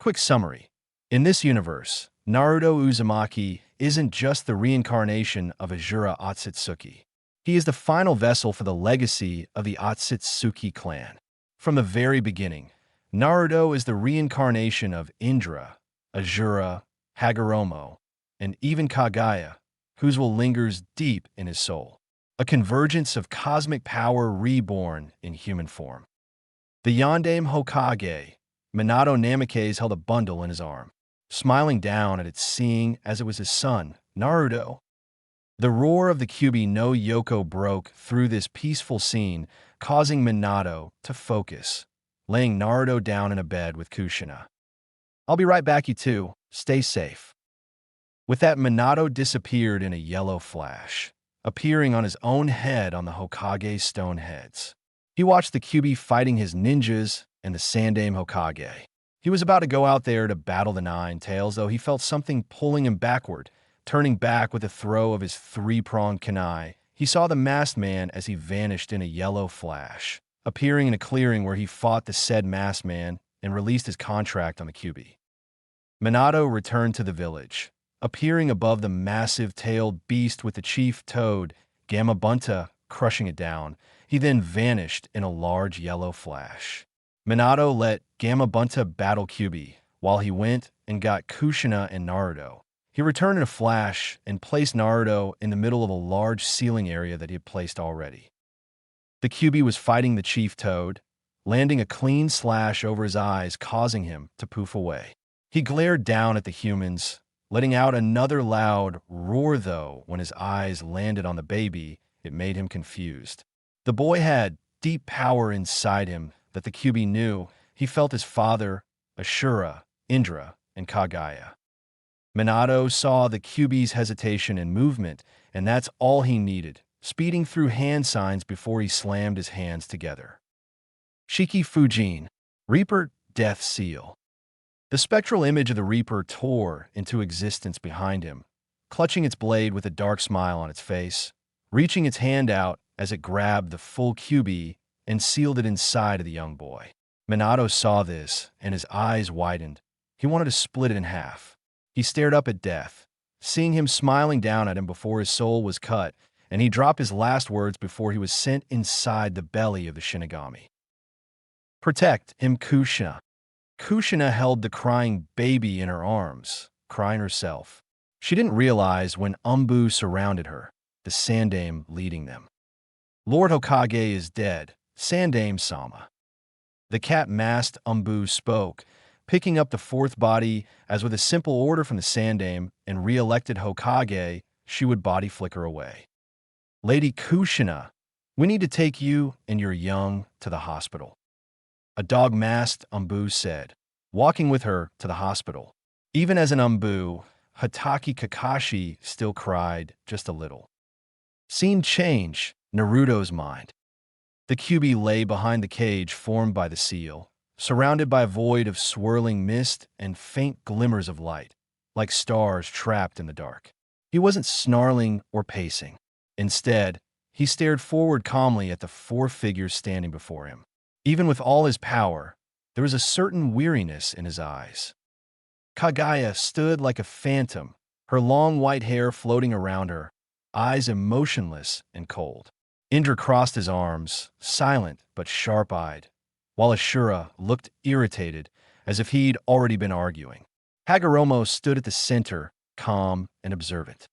Quick summary. In this universe, Naruto Uzumaki isn't just the reincarnation of Hagoromo Otsutsuki. He is the final vessel for the legacy of the Otsutsuki clan. From the very beginning, Naruto is the reincarnation of Indra, Azura, Hagoromo, and even Kaguya, whose will lingers deep in his soul. A convergence of cosmic power reborn in human form. The Yondaime Hokage, Minato Namikaze, held a bundle in his arm, smiling down at it, seeing as it was his son, Naruto. The roar of the Kyuubi no Yoko broke through this peaceful scene, causing Minato to focus, laying Naruto down in a bed with Kushina. "I'll be right back, you two. Stay safe." With that, Minato disappeared in a yellow flash, appearing on his own head on the Hokage's stone heads. He watched the Kyuubi fighting his ninjas and the Sandaime Hokage. He was about to go out there to battle the Nine Tails, though he felt something pulling him backward. Turning back with a throw of his three-pronged kunai, he saw the masked man as he vanished in a yellow flash, appearing in a clearing where he fought the said masked man and released his contract on the Kyuubi. Minato returned to the village, appearing above the massive tailed beast with the chief toad, Gamabunta, crushing it down. He then vanished in a large yellow flash. Minato let Gamabunta battle Kyuubi, while he went and got Kushina and Naruto. He returned in a flash and placed Naruto in the middle of a large ceiling area that he had placed already. The Kyuubi was fighting the chief toad, landing a clean slash over his eyes, causing him to poof away. He glared down at the humans, letting out another loud roar, though when his eyes landed on the baby, it made him confused. The boy had deep power inside him that the Kyuubi knew. He felt his father, Ashura, Indra, and Kaguya. Minato saw the Kyuubi's hesitation and movement, and that's all he needed, speeding through hand signs before he slammed his hands together. Shiki Fujin, Reaper, Death Seal. The spectral image of the Reaper tore into existence behind him, clutching its blade with a dark smile on its face, reaching its hand out as it grabbed the full Kyuubi and sealed it inside of the young boy. Minato saw this, and his eyes widened. He wanted to split it in half. He stared up at death, seeing him smiling down at him before his soul was cut, and he dropped his last words before he was sent inside the belly of the Shinigami. "Protect him, Kushina." Kushina held the crying baby in her arms, crying herself. She didn't realize when Umbu surrounded her, the Sandaime leading them. "Lord Hokage is dead, Sandaime-sama." The cat-masked Umbu spoke, picking up the fourth body as with a simple order from the Sandaime and re-elected Hokage, she would body flicker away. "Lady Kushina, we need to take you and your young to the hospital," a dog-masked Umbu said, walking with her to the hospital. Even as an Umbu, Hatake Kakashi still cried just a little. Scene change, Naruto's mind. The Kyuubi lay behind the cage formed by the seal, surrounded by a void of swirling mist and faint glimmers of light, like stars trapped in the dark. He wasn't snarling or pacing. Instead, he stared forward calmly at the four figures standing before him. Even with all his power, there was a certain weariness in his eyes. Kaguya stood like a phantom, her long white hair floating around her, eyes emotionless and cold. Indra crossed his arms, silent but sharp-eyed, while Ashura looked irritated, as if he'd already been arguing. Hagoromo stood at the center, calm and observant.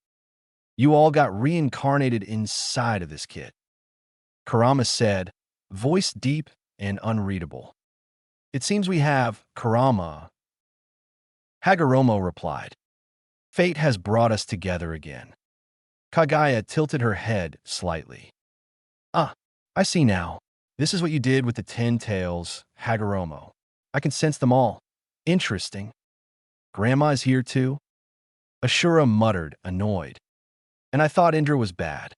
"You all got reincarnated inside of this kid," Kurama said, voice deep and unreadable. "It seems we have, Kurama." Hagoromo replied, "Fate has brought us together again." Kaguya tilted her head slightly. "Ah, I see now. This is what you did with the 10 tails, Hagoromo. I can sense them all. Interesting. Grandma is here too?" Ashura muttered, annoyed. "And I thought Indra was bad."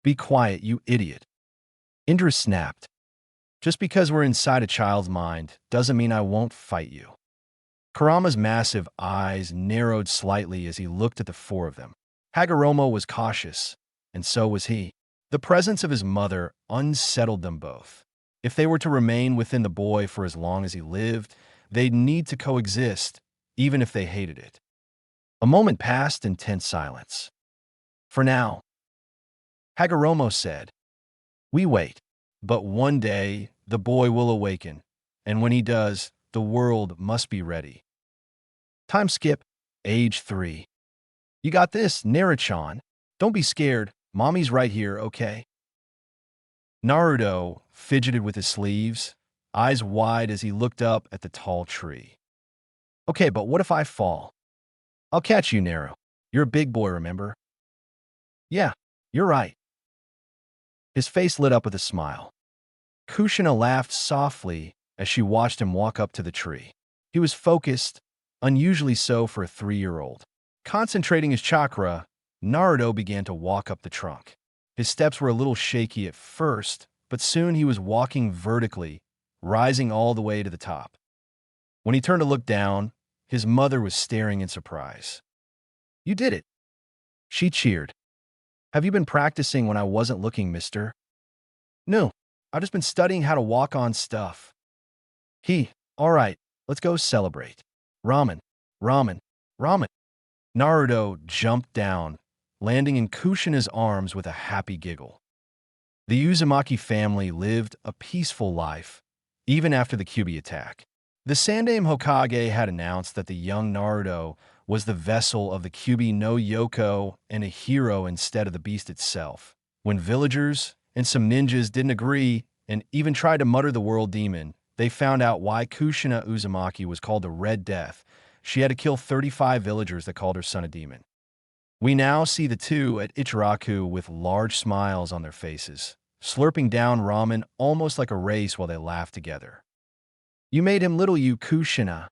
"Be quiet, you idiot." Indra snapped. "Just because we're inside a child's mind doesn't mean I won't fight you." Kurama's massive eyes narrowed slightly as he looked at the four of them. Hagoromo was cautious, and so was he. The presence of his mother unsettled them both. If they were to remain within the boy for as long as he lived, They'd need to coexist, even if they hated it. A moment passed in tense silence. For now, Hagoromo said, we wait. But one day, the boy will awaken, and when he does, the world must be ready. Time skip, age 3. You got this, Naruto. Don't be scared. Mommy's right here, okay? Naruto fidgeted with his sleeves, eyes wide as he looked up at the tall tree. Okay, but what if I fall? I'll catch you, Naru. You're a big boy, remember? Yeah, you're right. His face lit up with a smile. Kushina laughed softly as she watched him walk up to the tree. He was focused, unusually so for a 3-year-old. Concentrating his chakra, Naruto began to walk up the trunk. His steps were a little shaky at first, but soon he was walking vertically, rising all the way to the top. When he turned to look down, his mother was staring in surprise. You did it. She cheered. Have you been practicing when I wasn't looking, mister? No, I've just been studying how to walk on stuff. All right, let's go celebrate. Ramen, ramen, ramen. Naruto jumped down, landing in Kushina's arms with a happy giggle. The Uzumaki family lived a peaceful life, even after the Kyuubi attack. The Sandaime Hokage had announced that the young Naruto was the vessel of the Kyuubi no Yoko and a hero instead of the beast itself. When villagers and some ninjas didn't agree and even tried to mutter the world demon, they found out why Kushina Uzumaki was called the Red Death. She had to kill 35 villagers that called her son a demon. We now see the two at Ichiraku with large smiles on their faces, slurping down ramen almost like a race while they laugh together. You made him little you, Kushina.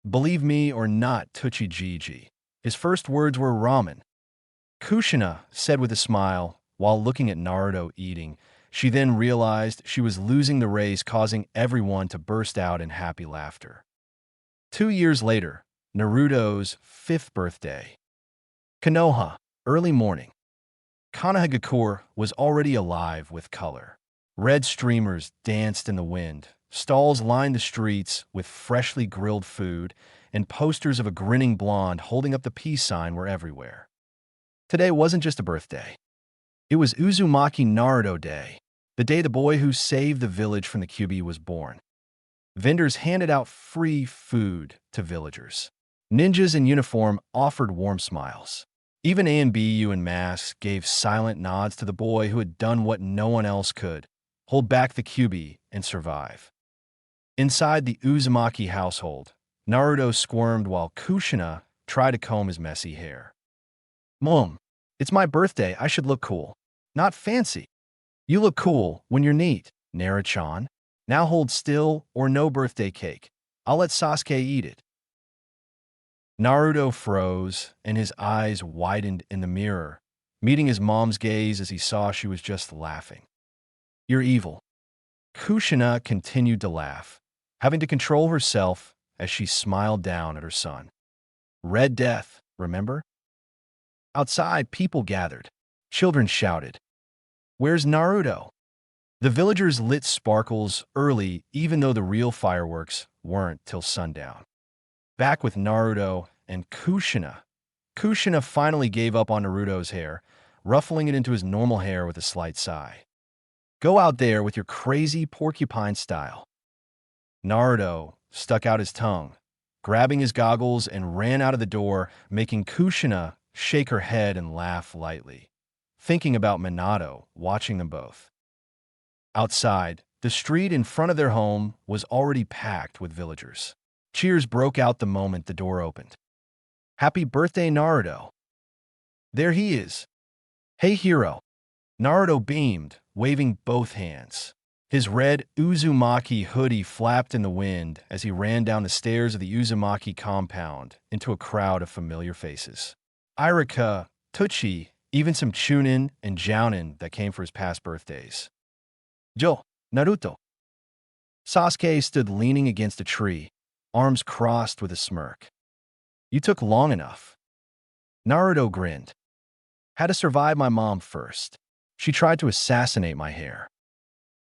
Believe me or not, Tuchijiji. His first words were ramen. Kushina said with a smile while looking at Naruto eating. She then realized she was losing the race, causing everyone to burst out in happy laughter. 2 years later, Naruto's 5th birthday. Konoha, early morning. Konohagakure was already alive with color. Red streamers danced in the wind, stalls lined the streets with freshly grilled food, and posters of a grinning blonde holding up the peace sign were everywhere. Today wasn't just a birthday. It was Uzumaki Naruto Day, the day the boy who saved the village from the Kyuubi was born. Vendors handed out free food to villagers. Ninjas in uniform offered warm smiles. Even ANBU in masks gave silent nods to the boy who had done what no one else could, hold back the Kyuubi and survive. Inside the Uzumaki household, Naruto squirmed while Kushina tried to comb his messy hair. Mom, it's my birthday, I should look cool. Not fancy. You look cool when you're neat, Naruto-chan. Now hold still or no birthday cake. I'll let Sasuke eat it. Naruto froze and his eyes widened in the mirror, meeting his mom's gaze as he saw she was just laughing. You're evil. Kushina continued to laugh, having to control herself as she smiled down at her son. Red Death, remember? Outside, people gathered. Children shouted, "Where's Naruto?" The villagers lit sparkles early, even though the real fireworks weren't till sundown. Back with Naruto and Kushina. Kushina finally gave up on Naruto's hair, ruffling it into his normal hair with a slight sigh. Go out there with your crazy porcupine style. Naruto stuck out his tongue, grabbing his goggles and ran out of the door, making Kushina shake her head and laugh lightly, thinking about Minato watching them both. Outside, the street in front of their home was already packed with villagers. Cheers broke out the moment the door opened. Happy birthday, Naruto. There he is. Hey, hero. Naruto beamed, waving both hands. His red Uzumaki hoodie flapped in the wind as he ran down the stairs of the Uzumaki compound into a crowd of familiar faces. Irika, Tuchi, even some Chunin and Jounin that came for his past birthdays. Jo, Naruto. Sasuke stood leaning against a tree, arms crossed with a smirk. You took long enough. Naruto grinned. Had to survive my mom first. She tried to assassinate my hair.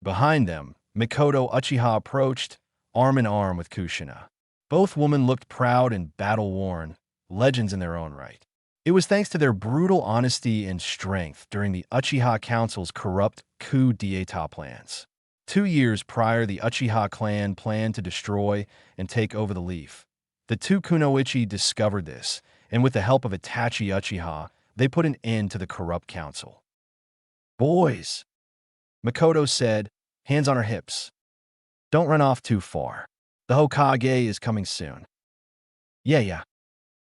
Behind them, Mikoto Uchiha approached, arm in arm with Kushina. Both women looked proud and battle-worn, legends in their own right. It was thanks to their brutal honesty and strength during the Uchiha Council's corrupt coup d'etat plans. 2 years prior, the Uchiha clan planned to destroy and take over the Leaf. The two Kunoichi discovered this, and with the help of Itachi Uchiha, they put an end to the corrupt council. "Boys," Makoto said, hands on her hips. "Don't run off too far. The Hokage is coming soon." Yeah.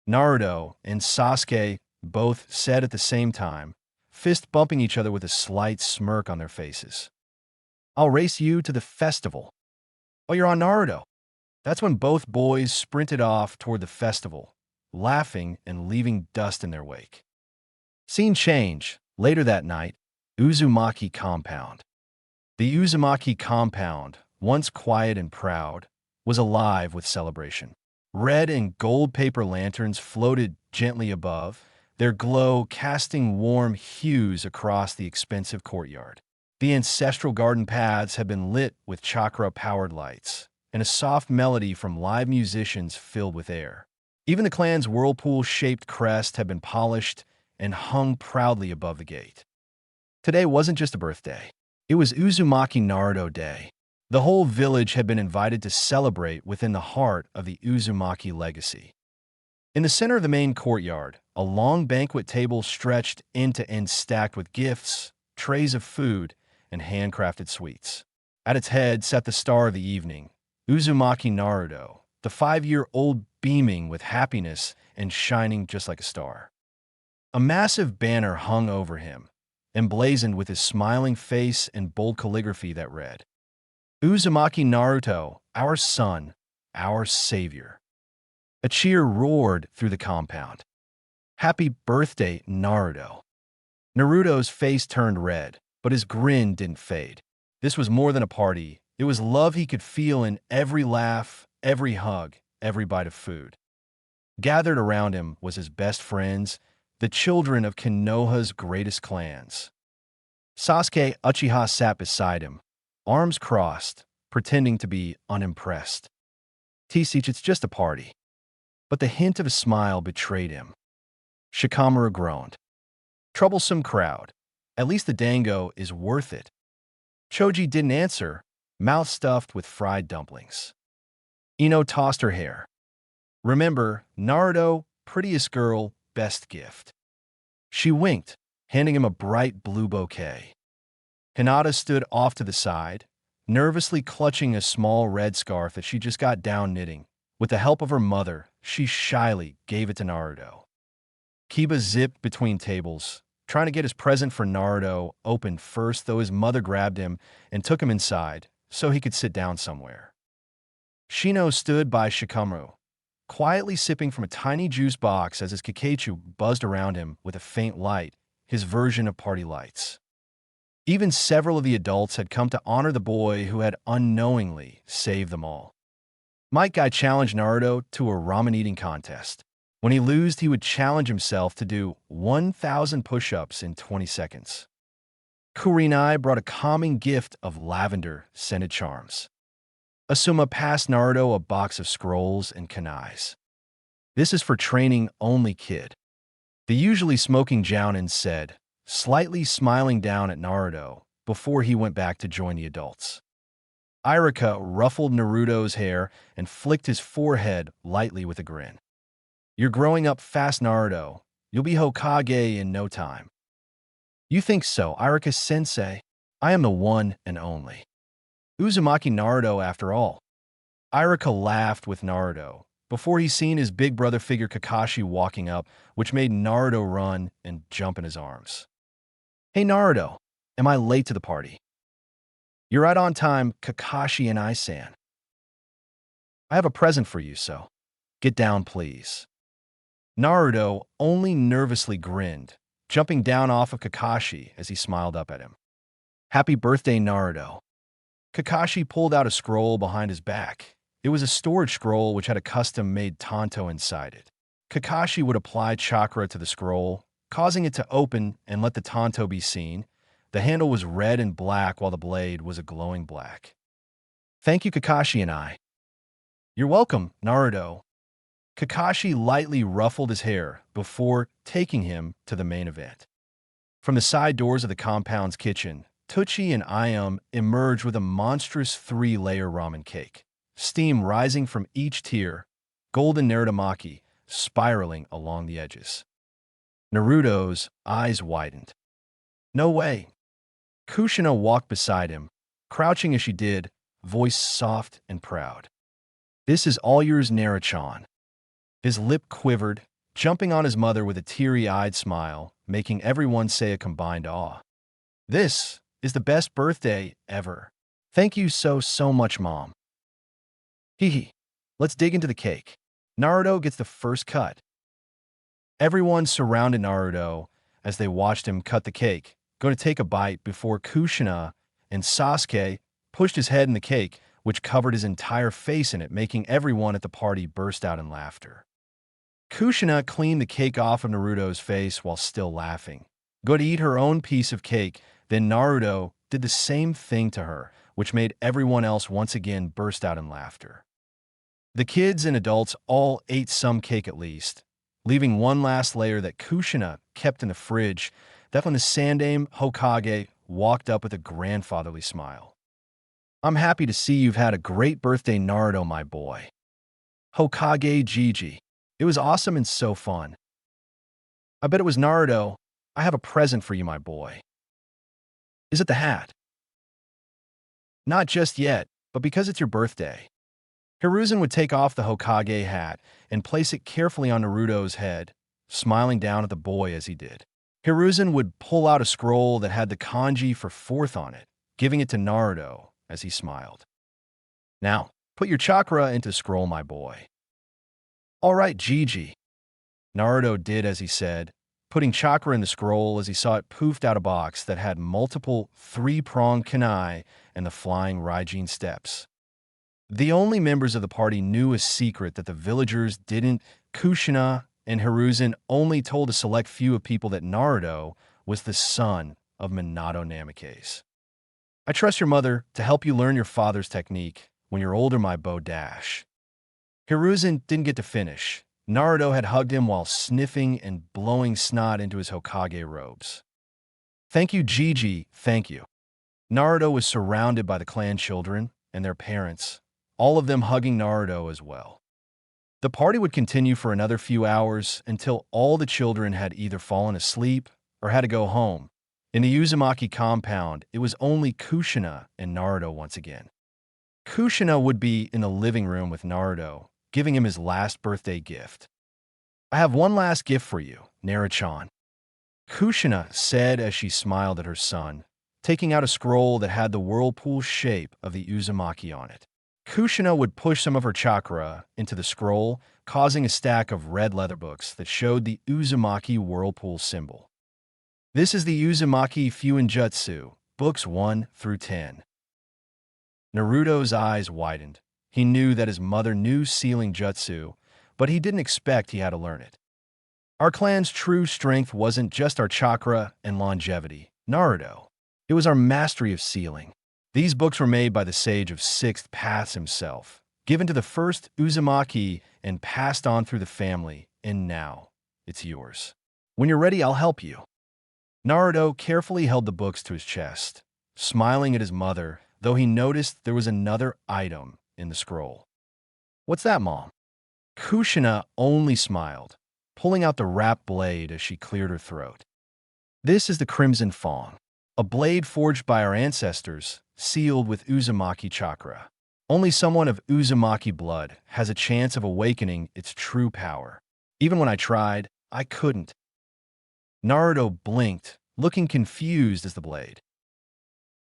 Naruto and Sasuke both said at the same time, fist bumping each other with a slight smirk on their faces. "I'll race you to the festival." "Oh, you're on Naruto." That's when both boys sprinted off toward the festival, laughing and leaving dust in their wake. Scene change. Later that night, Uzumaki Compound. The Uzumaki Compound, once quiet and proud, was alive with celebration. Red and gold paper lanterns floated gently above, their glow casting warm hues across the expensive courtyard. The ancestral garden paths had been lit with chakra-powered lights, and a soft melody from live musicians filled with air. Even the clan's whirlpool-shaped crest had been polished and hung proudly above the gate. Today wasn't just a birthday. It was Uzumaki Naruto Day. The whole village had been invited to celebrate within the heart of the Uzumaki legacy. In the center of the main courtyard, a long banquet table stretched end to end stacked with gifts, trays of food, and handcrafted sweets. At its head sat the star of the evening, Uzumaki Naruto, the 5-year-old beaming with happiness and shining just like a star. A massive banner hung over him, emblazoned with his smiling face and bold calligraphy that read, "Uzumaki Naruto, our son, our savior." A cheer roared through the compound. "Happy birthday, Naruto." Naruto's face turned red, but his grin didn't fade. This was more than a party. It was love he could feel in every laugh, every hug, every bite of food. Gathered around him was his best friends, the children of Konoha's greatest clans. Sasuke Uchiha sat beside him, arms crossed, pretending to be unimpressed. "Teach, it's just a party." But the hint of a smile betrayed him. Shikamaru groaned. "Troublesome crowd. At least the dango is worth it." Choji didn't answer, mouth stuffed with fried dumplings. Ino tossed her hair. "Remember, Naruto, prettiest girl, best gift." She winked, handing him a bright blue bouquet. Hinata stood off to the side, nervously clutching a small red scarf that she just got down knitting. With the help of her mother, she shyly gave it to Naruto. Kiba zipped between tables, trying to get his present for Naruto opened first, though his mother grabbed him and took him inside so he could sit down somewhere. Shino stood by Shikamaru, quietly sipping from a tiny juice box as his Kakechu buzzed around him with a faint light, his version of party lights. Even several of the adults had come to honor the boy who had unknowingly saved them all. Might Guy challenged Naruto to a ramen-eating contest. When he lost, he would challenge himself to do 1,000 push-ups in 20 seconds. Kurinai brought a calming gift of lavender-scented charms. Asuma passed Naruto a box of scrolls and kunais. "This is for training only, kid." The usually smoking Jounin said, slightly smiling down at Naruto before he went back to join the adults. Irika ruffled Naruto's hair and flicked his forehead lightly with a grin. "You're growing up fast, Naruto. You'll be Hokage in no time." "You think so, Irika-sensei? I am the one and only Uzumaki Naruto after all." Irika laughed with Naruto before he seen his big brother figure Kakashi walking up, which made Naruto run and jump in his arms. "Hey Naruto, am I late to the party?" "You're right on time, Kakashi and I-san. I have a present for you, so get down, please." Naruto only nervously grinned, jumping down off of Kakashi as he smiled up at him. "Happy birthday, Naruto." Kakashi pulled out a scroll behind his back. It was a storage scroll which had a custom-made tanto inside it. Kakashi would apply chakra to the scroll, causing it to open and let the tanto be seen. The handle was red and black while the blade was a glowing black. "Thank you, Kakashi and I." You're welcome, Naruto. Kakashi lightly ruffled his hair before taking him to the main event. From the side doors of the compound's kitchen, Tucci and Ayum emerged with a monstrous three-layer ramen cake, steam rising from each tier, golden narutomaki spiraling along the edges. Naruto's eyes widened. No way. Kushina walked beside him, crouching as she did, voice soft and proud. This is all yours, Naruto. His lip quivered, jumping on his mother with a teary-eyed smile, making everyone say a combined awe. This is the best birthday ever. Thank you so much, Mom. Hee hee. Let's dig into the cake. Naruto gets the first cut. Everyone surrounded Naruto as they watched him cut the cake, going to take a bite before Kushina and Sasuke pushed his head in the cake, which covered his entire face in it, making everyone at the party burst out in laughter. Kushina cleaned the cake off of Naruto's face while still laughing. Go to eat her own piece of cake, then Naruto did the same thing to her, which made everyone else once again burst out in laughter. The kids and adults all ate some cake at least, leaving one last layer that Kushina kept in the fridge. That when the Sandaime Hokage walked up with a grandfatherly smile. I'm happy to see you've had a great birthday, Naruto, my boy. Hokage Gigi. It was awesome and so fun. I bet it was Naruto. I have a present for you, my boy. Is it the hat? Not just yet, but because it's your birthday. Hiruzen would take off the Hokage hat and place it carefully on Naruto's head, smiling down at the boy as he did. Hiruzen would pull out a scroll that had the kanji for fourth on it, giving it to Naruto as he smiled. Now, put your chakra into the scroll, my boy. All right, Gigi. Naruto did as he said, putting chakra in the scroll as he saw it poofed out a box that had multiple three-pronged kunai and the flying Raijin steps. The only members of the party knew a secret that the villagers didn't. Kushina and Hiruzen only told a select few of people that Naruto was the son of Minato Namikaze. I trust your mother to help you learn your father's technique when you're older, my bow dash. Hiruzen didn't get to finish. Naruto had hugged him while sniffing and blowing snot into his Hokage robes. Thank you, Gigi, thank you. Naruto was surrounded by the clan children and their parents, all of them hugging Naruto as well. The party would continue for another few hours until all the children had either fallen asleep or had to go home. In the Uzumaki compound, it was only Kushina and Naruto once again. Kushina would be in the living room with Naruto, giving him his last birthday gift. I have one last gift for you, Naruto. Kushina said as she smiled at her son, taking out a scroll that had the whirlpool shape of the Uzumaki on it. Kushina would push some of her chakra into the scroll, causing a stack of red leather books that showed the Uzumaki whirlpool symbol. This is the Uzumaki Fuinjutsu, books 1 through 10. Naruto's eyes widened. He knew that his mother knew sealing jutsu, but he didn't expect he had to learn it. Our clan's true strength wasn't just our chakra and longevity, Naruto. It was our mastery of sealing. These books were made by the sage of Sixth Paths himself, given to the first Uzumaki and passed on through the family, and now it's yours. When you're ready, I'll help you. Naruto carefully held the books to his chest, smiling at his mother, though he noticed there was another item in the scroll. What's that, Mom? Kushina only smiled, pulling out the wrapped blade as she cleared her throat. This is the Crimson Fong, a blade forged by our ancestors, sealed with Uzumaki chakra. Only someone of Uzumaki blood has a chance of awakening its true power. Even when I tried, I couldn't. Naruto blinked, looking confused as the blade.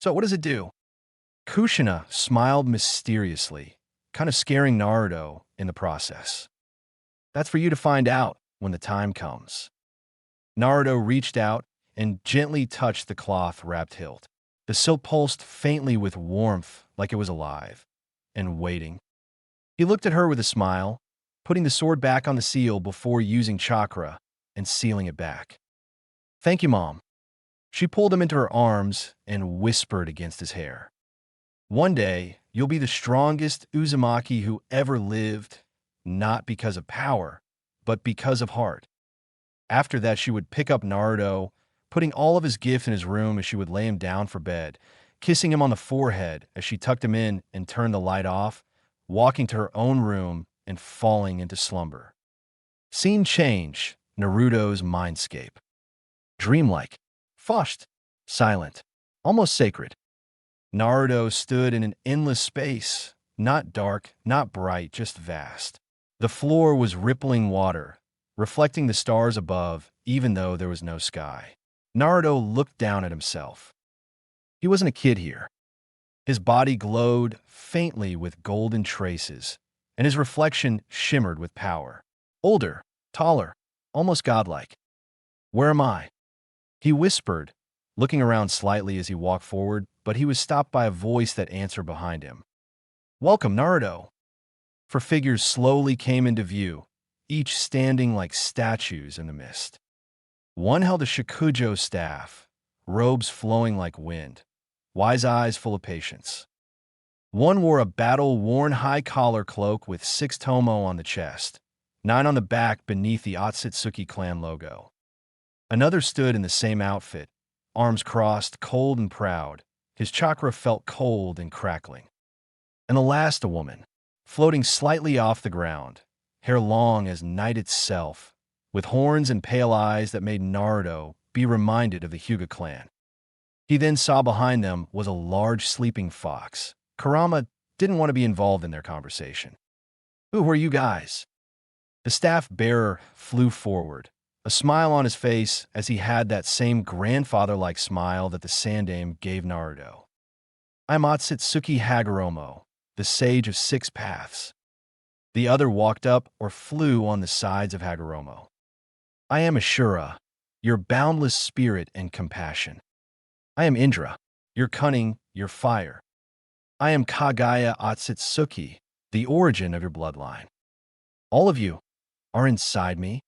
So what does it do? Kushina smiled mysteriously, kind of scaring Naruto in the process. That's for you to find out when the time comes. Naruto reached out and gently touched the cloth-wrapped hilt. The silk pulsed faintly with warmth like it was alive and waiting. He looked at her with a smile, putting the sword back on the seal before using chakra and sealing it back. Thank you, Mom. She pulled him into her arms and whispered against his hair. One day, you'll be the strongest Uzumaki who ever lived, not because of power, but because of heart. After that, she would pick up Naruto, putting all of his gifts in his room as she would lay him down for bed, kissing him on the forehead as she tucked him in and turned the light off, walking to her own room and falling into slumber. Scene change, Naruto's mindscape. Dreamlike, fushed, silent, almost sacred. Naruto stood in an endless space, not dark, not bright, just vast. The floor was rippling water, reflecting the stars above, even though there was no sky. Naruto looked down at himself. He wasn't a kid here. His body glowed faintly with golden traces, and his reflection shimmered with power. Older, taller, almost godlike. "Where am I?" he whispered, looking around slightly as he walked forward, but he was stopped by a voice that answered behind him. "Welcome, Naruto." Four figures slowly came into view, each standing like statues in the mist. One held a Shakujo staff, robes flowing like wind, wise eyes full of patience. One wore a battle-worn high-collar cloak with 6 tomo on the chest, 9 on the back beneath the Otsutsuki clan logo. Another stood in the same outfit, arms crossed, cold and proud. His chakra felt cold and crackling. And the last, a woman, floating slightly off the ground, hair long as night itself, with horns and pale eyes that made Naruto be reminded of the Hyuga clan. He then saw behind them was a large sleeping fox. Kurama didn't want to be involved in their conversation. "Who are you guys?" The staff bearer flew forward, a smile on his face as he had that same grandfather-like smile that the Sandaime gave Naruto. "I'm Otsutsuki Hagoromo, the sage of 6 paths." The other walked up or flew on the sides of Hagoromo. "I am Ashura, your boundless spirit and compassion. I am Indra, your cunning, your fire. I am Kagaya Otsutsuki, the origin of your bloodline. All of you are inside me."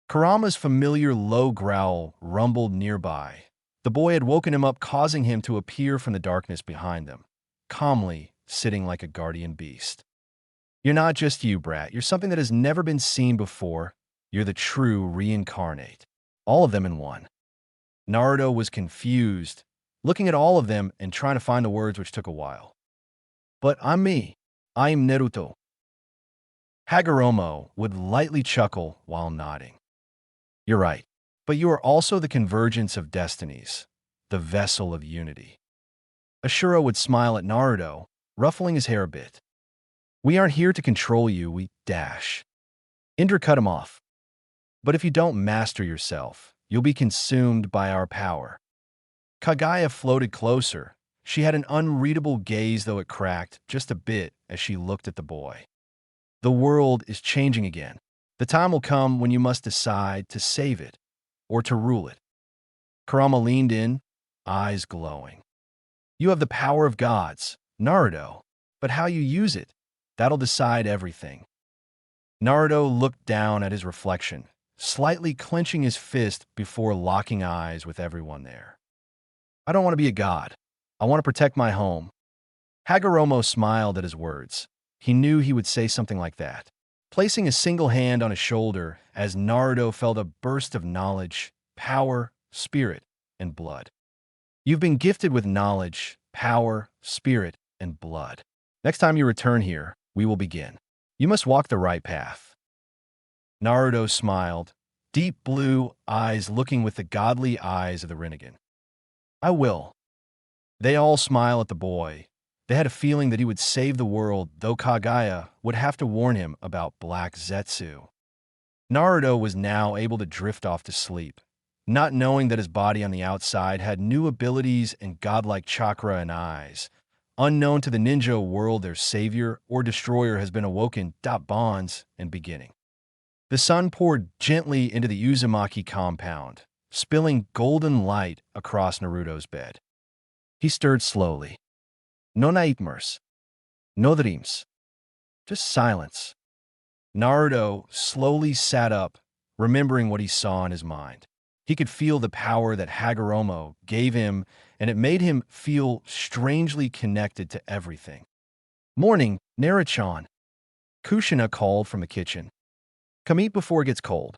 Kurama's familiar low growl rumbled nearby. The boy had woken him up, causing him to appear from the darkness behind them, calmly sitting like a guardian beast. "You're not just you, brat. You're something that has never been seen before. You're the true reincarnate. All of them in one." Naruto was confused, looking at all of them and trying to find the words, which took a while. "But I'm me. I'm Naruto." Hagoromo would lightly chuckle while nodding. "You're right, but you are also the convergence of destinies, the vessel of unity." Ashura would smile at Naruto, ruffling his hair a bit. "We aren't here to control you, we dash." Indra cut him off. "But if you don't master yourself, you'll be consumed by our power." Kagaya floated closer. She had an unreadable gaze, though it cracked just a bit as she looked at the boy. "The world is changing again. The time will come when you must decide to save it or to rule it." Kurama leaned in, eyes glowing. "You have the power of gods, Naruto, but how you use it, that'll decide everything." Naruto looked down at his reflection, slightly clenching his fist before locking eyes with everyone there. "I don't want to be a god. I want to protect my home." Hagoromo smiled at his words. He knew he would say something like that. Placing a single hand on his shoulder as Naruto felt a burst of knowledge, power, spirit, and blood. "You've been gifted with knowledge, power, spirit, and blood. Next time you return here, we will begin. You must walk the right path." Naruto smiled, deep blue eyes looking with the godly eyes of the Rinnegan. "I will." They all smiled at the boy. They had a feeling that he would save the world, though Kagaya would have to warn him about Black Zetsu. Naruto was now able to drift off to sleep, not knowing that his body on the outside had new abilities and godlike chakra and eyes. Unknown to the ninja world, their savior or destroyer has been awoken. Bonds and beginning. The sun poured gently into the Uzumaki compound, spilling golden light across Naruto's bed. He stirred slowly. No nightmares. No dreams. Just silence. Naruto slowly sat up, remembering what he saw in his mind. He could feel the power that Hagoromo gave him, and it made him feel strangely connected to everything. Morning, Naruto-chan. Kushina called from the kitchen. Come eat before it gets cold.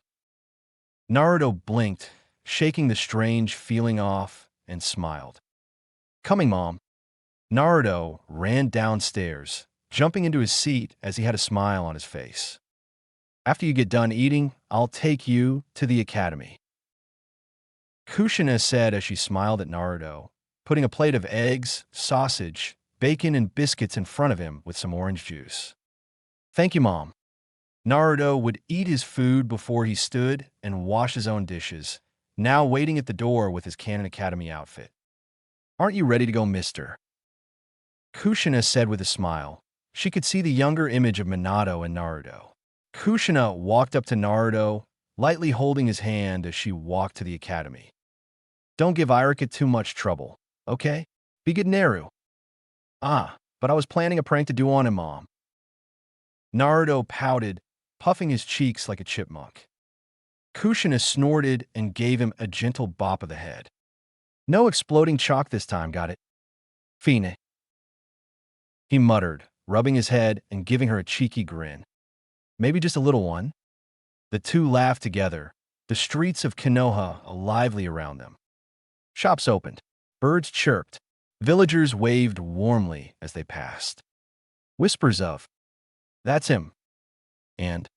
Naruto blinked, shaking the strange feeling off, and smiled. Coming, Mom. Naruto ran downstairs, jumping into his seat as he had a smile on his face. After you get done eating, I'll take you to the academy. Kushina said as she smiled at Naruto, putting a plate of eggs, sausage, bacon, and biscuits in front of him with some orange juice. Thank you, Mom. Naruto would eat his food before he stood and wash his own dishes, now waiting at the door with his Canon Academy outfit. Aren't you ready to go, mister? Kushina said with a smile. She could see the younger image of Minato and Naruto. Kushina walked up to Naruto, lightly holding his hand as she walked to the academy. Don't give Irika too much trouble, okay? Be good, Naru. But I was planning a prank to do on him, Mom. Naruto pouted, puffing his cheeks like a chipmunk. Kushina snorted and gave him a gentle bop of the head. No exploding chalk this time, got it? Fine. He muttered, rubbing his head and giving her a cheeky grin. Maybe just a little one. The two laughed together, the streets of Konoha lively around them. Shops opened. Birds chirped. Villagers waved warmly as they passed. Whispers of, "That's him," and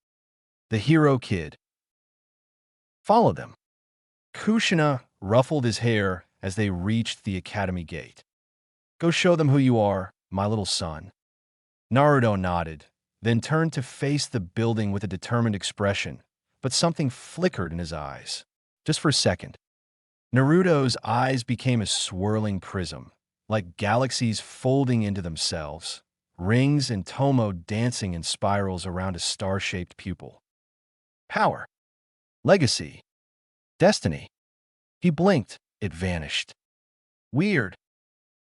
"The hero kid." Followed them. Kushina ruffled his hair as they reached the academy gate. Go show them who you are, my little son. Naruto nodded, then turned to face the building with a determined expression, but something flickered in his eyes. Just for a second. Naruto's eyes became a swirling prism, like galaxies folding into themselves, rings and Tomo dancing in spirals around a star-shaped pupil. Power. Legacy. Destiny. He blinked, it vanished. Weird.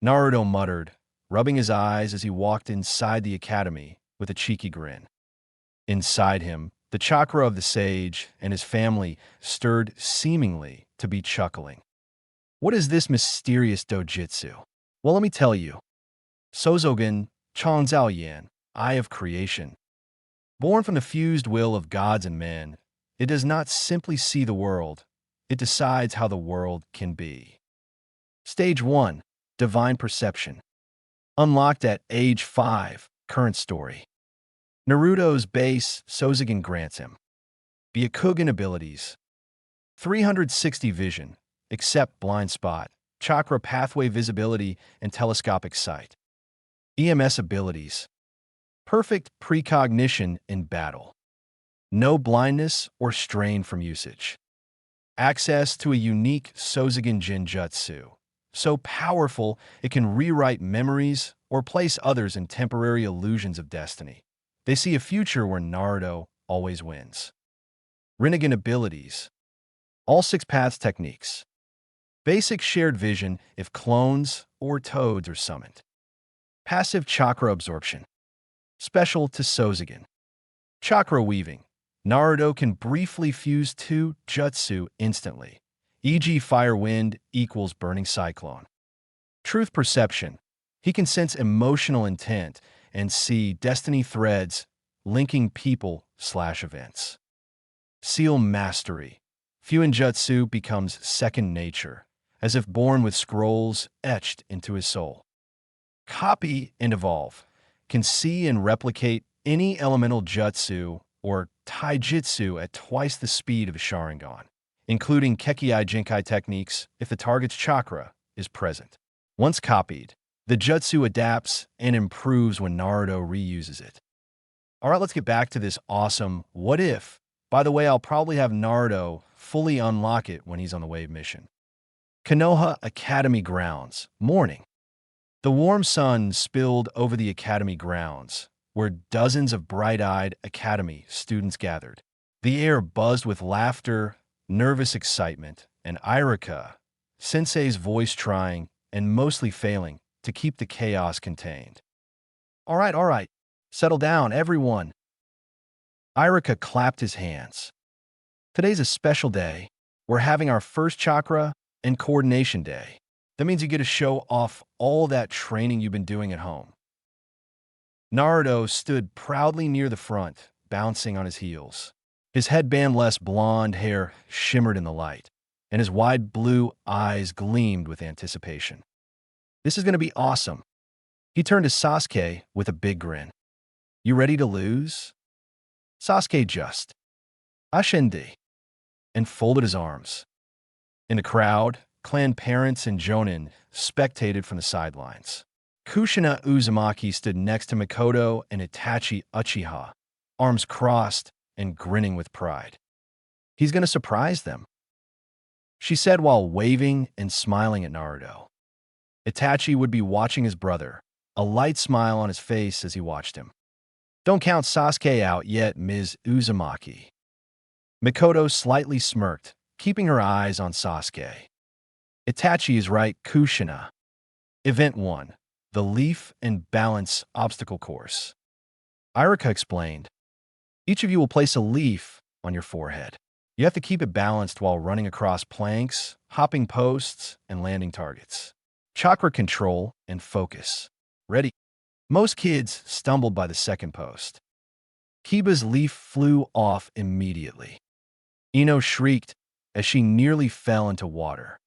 Naruto muttered, rubbing his eyes as he walked inside the academy with a cheeky grin. Inside him, the chakra of the sage and his family stirred seemingly to be chuckling. What is this mysterious dojutsu? Well, let me tell you. Sozogen Changzao Eye of Creation. Born from the fused will of gods and men, it does not simply see the world, it decides how the world can be. Stage 1. Divine Perception. Unlocked at age 5, current story. Naruto's base Sozogen grants him Byakugan abilities. 360 vision, except blind spot, chakra pathway visibility, and telescopic sight. EMS abilities. Perfect precognition in battle. No blindness or strain from usage. Access to a unique Sozogen Jinjutsu, so powerful it can rewrite memories or place others in temporary illusions of destiny. They see a future where Naruto always wins. Rinnegan abilities. All 6 paths techniques. Basic shared vision if clones or toads are summoned. Passive chakra absorption. Special to Sozogen. Chakra weaving. Naruto can briefly fuse 2 jutsu instantly, e.g. fire wind equals burning cyclone. Truth perception. He can sense emotional intent and see destiny threads linking people/events. Seal mastery. Fuinjutsu becomes second nature, as if born with scrolls etched into his soul. Copy and evolve. Can see and replicate any elemental jutsu or taijutsu at twice the speed of a Sharingan, including Kekkei Jinkai techniques if the target's chakra is present. Once copied, the jutsu adapts and improves when Naruto reuses it. Alright, let's get back to this awesome what if. By the way, I'll probably have Naruto fully unlock it when he's on the wave mission. Konoha Academy grounds. Morning. The warm sun spilled over the academy grounds, where dozens of bright-eyed academy students gathered. The air buzzed with laughter, nervous excitement, and Irika, Sensei's voice trying, and mostly failing, to keep the chaos contained. All right, settle down, everyone. Irika clapped his hands. Today's a special day. We're having our first chakra and coordination day. That means you get to show off all that training you've been doing at home. Naruto stood proudly near the front, bouncing on his heels. His headband-less blonde hair shimmered in the light, and his wide blue eyes gleamed with anticipation. This is going to be awesome. He turned to Sasuke with a big grin. You ready to lose? Sasuke just ashendi and folded his arms. In the crowd, clan parents and Jonin spectated from the sidelines. Kushina Uzumaki stood next to Mikoto and Itachi Uchiha, arms crossed and grinning with pride. He's going to surprise them, she said while waving and smiling at Naruto. Itachi would be watching his brother, a light smile on his face as he watched him. Don't count Sasuke out yet, Ms. Uzumaki. Mikoto slightly smirked, keeping her eyes on Sasuke. Itachi is right, Kushina. Event 1. The Leaf and Balance Obstacle Course. Irika explained. Each of you will place a leaf on your forehead. You have to keep it balanced while running across planks, hopping posts, and landing targets. Chakra control and focus. Ready? Most kids stumbled by the second post. Kiba's leaf flew off immediately. Ino shrieked as she nearly fell into water.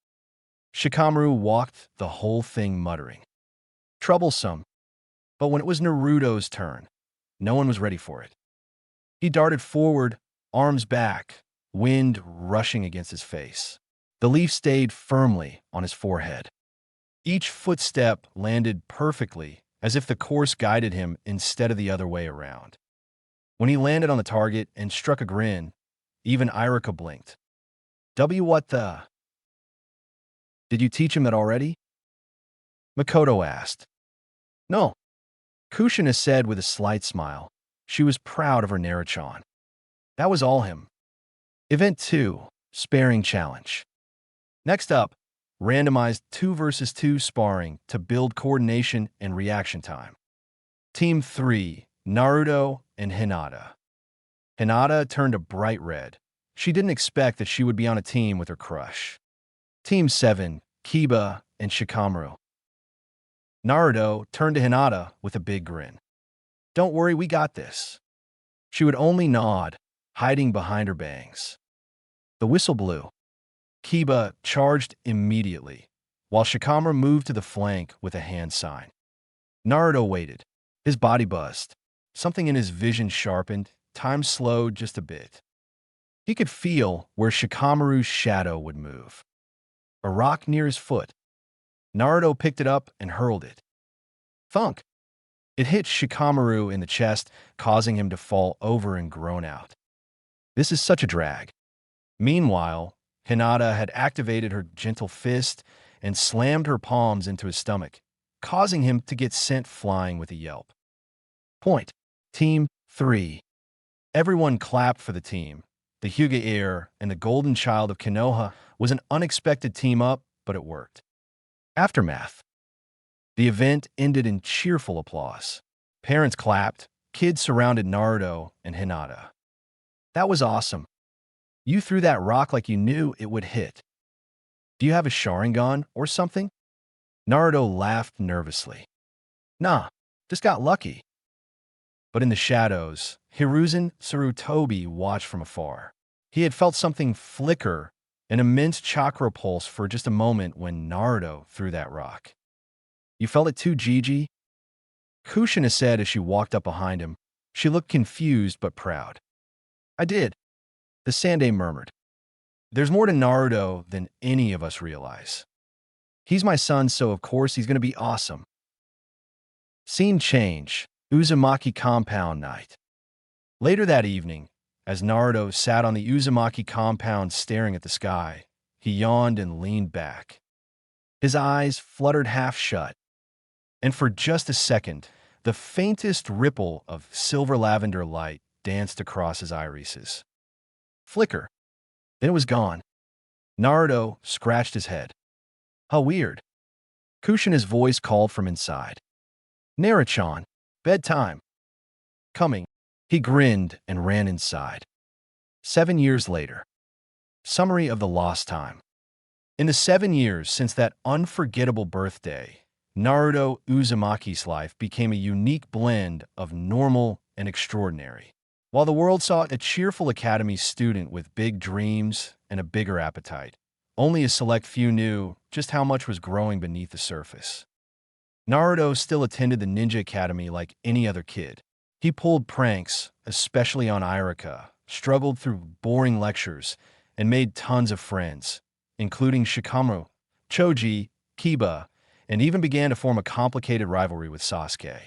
Shikamaru walked the whole thing muttering. Troublesome. But when it was Naruto's turn, no one was ready for it. He darted forward, arms back, wind rushing against his face. The leaf stayed firmly on his forehead. Each footstep landed perfectly, as if the course guided him instead of the other way around. When he landed on the target and struck a grin, even Irika blinked. What the? Did you teach him that already? Mikoto asked. No. Kushina said with a slight smile. She was proud of her Naruto. That was all him. Event 2. Sparring Challenge. Next up, randomized 2 versus 2 sparring to build coordination and reaction time. Team 3, Naruto and Hinata. Hinata turned a bright red. She didn't expect that she would be on a team with her crush. Team 7, Kiba and Shikamaru. Naruto turned to Hinata with a big grin. Don't worry, we got this. She would only nod, hiding behind her bangs. The whistle blew. Kiba charged immediately, while Shikamaru moved to the flank with a hand sign. Naruto waited. His body buzzed. Something in his vision sharpened, time slowed just a bit. He could feel where Shikamaru's shadow would move. A rock near his foot. Naruto picked it up and hurled it. Thunk! It hit Shikamaru in the chest, causing him to fall over and groan out. This is such a drag. Meanwhile, Hinata had activated her gentle fist and slammed her palms into his stomach, causing him to get sent flying with a yelp. Point. Team 3. Everyone clapped for the team. The Hyuga heir and the golden child of Konoha was an unexpected team-up, but it worked. Aftermath. The event ended in cheerful applause. Parents clapped, kids surrounded Naruto and Hinata. That was awesome. You threw that rock like you knew it would hit. Do you have a Sharingan or something? Naruto laughed nervously. Nah, just got lucky. But in the shadows, Hiruzen Sarutobi watched from afar. He had felt something flicker, an immense chakra pulse for just a moment when Naruto threw that rock. You felt it too, Gigi? Kushina said as she walked up behind him. She looked confused but proud. I did. The Sandai murmured. There's more to Naruto than any of us realize. He's my son, so of course he's going to be awesome. Scene change. Uzumaki compound night. Later that evening, as Naruto sat on the Uzumaki compound staring at the sky, he yawned and leaned back. His eyes fluttered half shut, and for just a second, the faintest ripple of silver lavender light danced across his irises. Flicker. Then it was gone. Naruto scratched his head. How weird. Kushina's voice called from inside. Naruto-chan, bedtime. Coming. He grinned and ran inside. 7 years later. Summary of the lost time. In the 7 years since that unforgettable birthday, Naruto Uzumaki's life became a unique blend of normal and extraordinary. While the world saw a cheerful academy student with big dreams and a bigger appetite, only a select few knew just how much was growing beneath the surface. Naruto still attended the ninja academy like any other kid. He pulled pranks, especially on Irika, struggled through boring lectures, and made tons of friends, including Shikamaru, Choji, Kiba, and even began to form a complicated rivalry with Sasuke.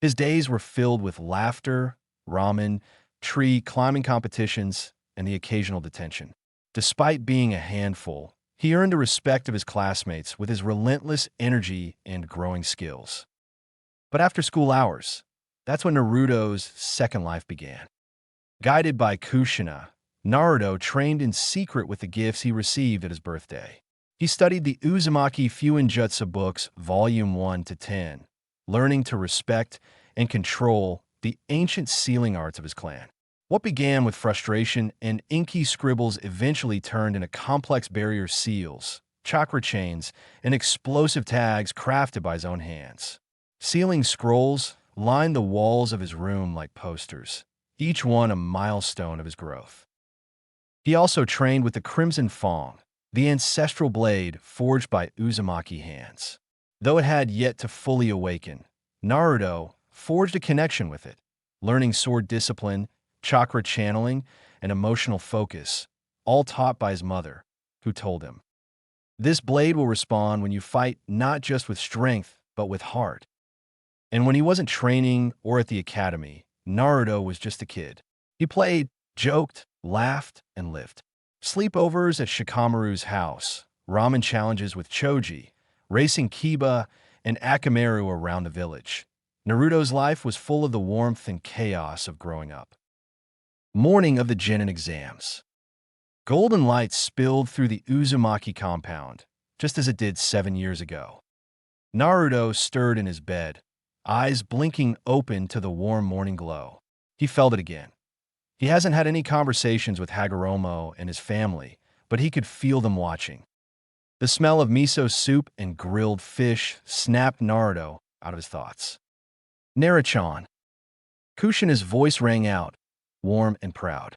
His days were filled with laughter, ramen, tree climbing competitions, and the occasional detention. Despite being a handful, he earned the respect of his classmates with his relentless energy and growing skills. But after school hours, that's when Naruto's second life began. Guided by Kushina, Naruto trained in secret with the gifts he received at his birthday. He studied the Uzumaki Fuinjutsu books, Volume 1 to 10, learning to respect and control the ancient sealing arts of his clan. What began with frustration and inky scribbles eventually turned into complex barrier seals, chakra chains, and explosive tags crafted by his own hands. Sealing scrolls lined the walls of his room like posters, each one a milestone of his growth. He also trained with the Crimson Fang, the ancestral blade forged by Uzumaki hands. Though it had yet to fully awaken, Naruto forged a connection with it, learning sword discipline, chakra channeling, and emotional focus, all taught by his mother, who told him, "This blade will respond when you fight not just with strength, but with heart." And when he wasn't training or at the academy, Naruto was just a kid. He played, joked, laughed, and lived. Sleepovers at Shikamaru's house, ramen challenges with Choji, racing Kiba and Akamaru around the village. Naruto's life was full of the warmth and chaos of growing up. Morning of the Genin exams. Golden light spilled through the Uzumaki compound, just as it did 7 years ago. Naruto stirred in his bed, eyes blinking open to the warm morning glow. He felt it again. He hasn't had any conversations with Hagoromo and his family, but he could feel them watching. The smell of miso soup and grilled fish snapped Naruto out of his thoughts. Naruto-chan. Kushina's voice rang out, warm and proud.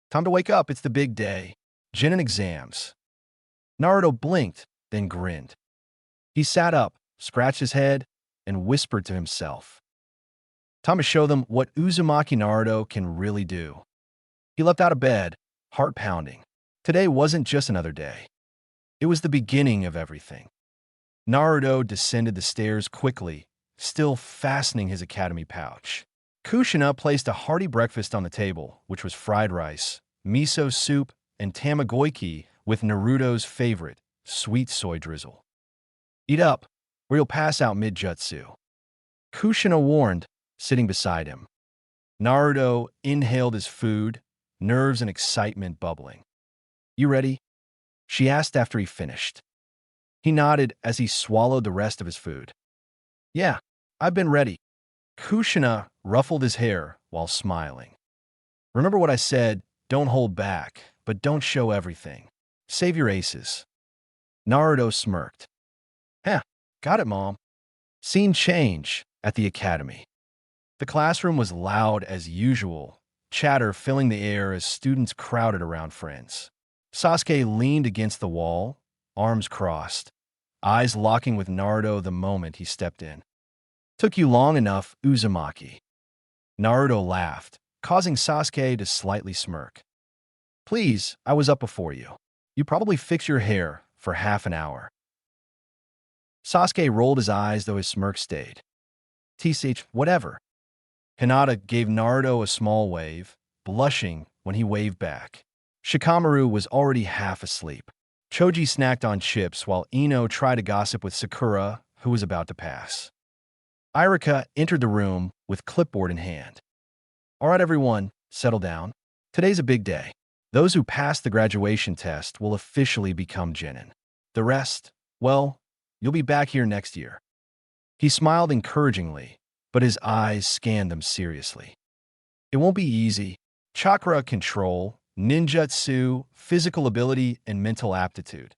Time to wake up, it's the big day. Genin exams. Naruto blinked, then grinned. He sat up, scratched his head, and whispered to himself. Time to show them what Uzumaki Naruto can really do. He leapt out of bed, heart pounding. Today wasn't just another day. It was the beginning of everything. Naruto descended the stairs quickly, still fastening his academy pouch. Kushina placed a hearty breakfast on the table, which was fried rice, miso soup, and tamagoyaki with Naruto's favorite, sweet soy drizzle. Eat up, or you'll pass out mid-jutsu. Kushina warned, sitting beside him. Naruto inhaled his food, nerves and excitement bubbling. You ready? She asked after he finished. He nodded as he swallowed the rest of his food. Yeah, I've been ready. Kushina ruffled his hair while smiling. Remember what I said, don't hold back, but don't show everything. Save your aces. Naruto smirked. Heh, got it, Mom. Scene change at the academy. The classroom was loud as usual, chatter filling the air as students crowded around friends. Sasuke leaned against the wall, arms crossed, eyes locking with Naruto the moment he stepped in. Took you long enough, Uzumaki. Naruto laughed, causing Sasuke to slightly smirk. Please, I was up before you. You probably fixed your hair for half an hour. Sasuke rolled his eyes though his smirk stayed. TCH, whatever. Hinata gave Naruto a small wave, blushing when he waved back. Shikamaru was already half asleep. Choji snacked on chips while Ino tried to gossip with Sakura, who was about to pass. Irika entered the room with clipboard in hand. All right, everyone, settle down. Today's a big day. Those who pass the graduation test will officially become Genin. The rest, well, you'll be back here next year. He smiled encouragingly, but his eyes scanned them seriously. It won't be easy. Chakra control, ninjutsu, physical ability, and mental aptitude.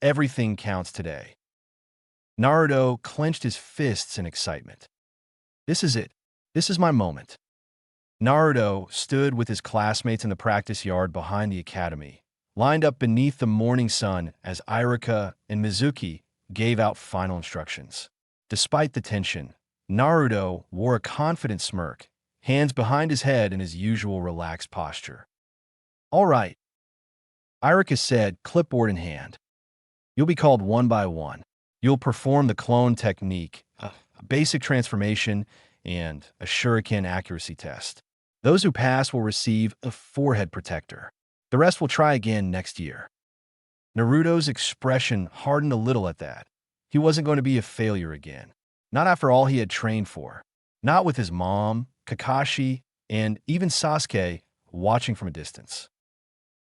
Everything counts today. Naruto clenched his fists in excitement. This is it. This is my moment. Naruto stood with his classmates in the practice yard behind the academy, lined up beneath the morning sun as Iruka and Mizuki gave out final instructions. Despite the tension, Naruto wore a confident smirk, hands behind his head in his usual relaxed posture. All right, Iruka said, clipboard in hand. You'll be called one by one. You'll perform the clone technique, a basic transformation, and a shuriken accuracy test. Those who pass will receive a forehead protector. The rest will try again next year. Naruto's expression hardened a little at that. He wasn't going to be a failure again. Not after all he had trained for. Not with his mom, Kakashi, and even Sasuke watching from a distance.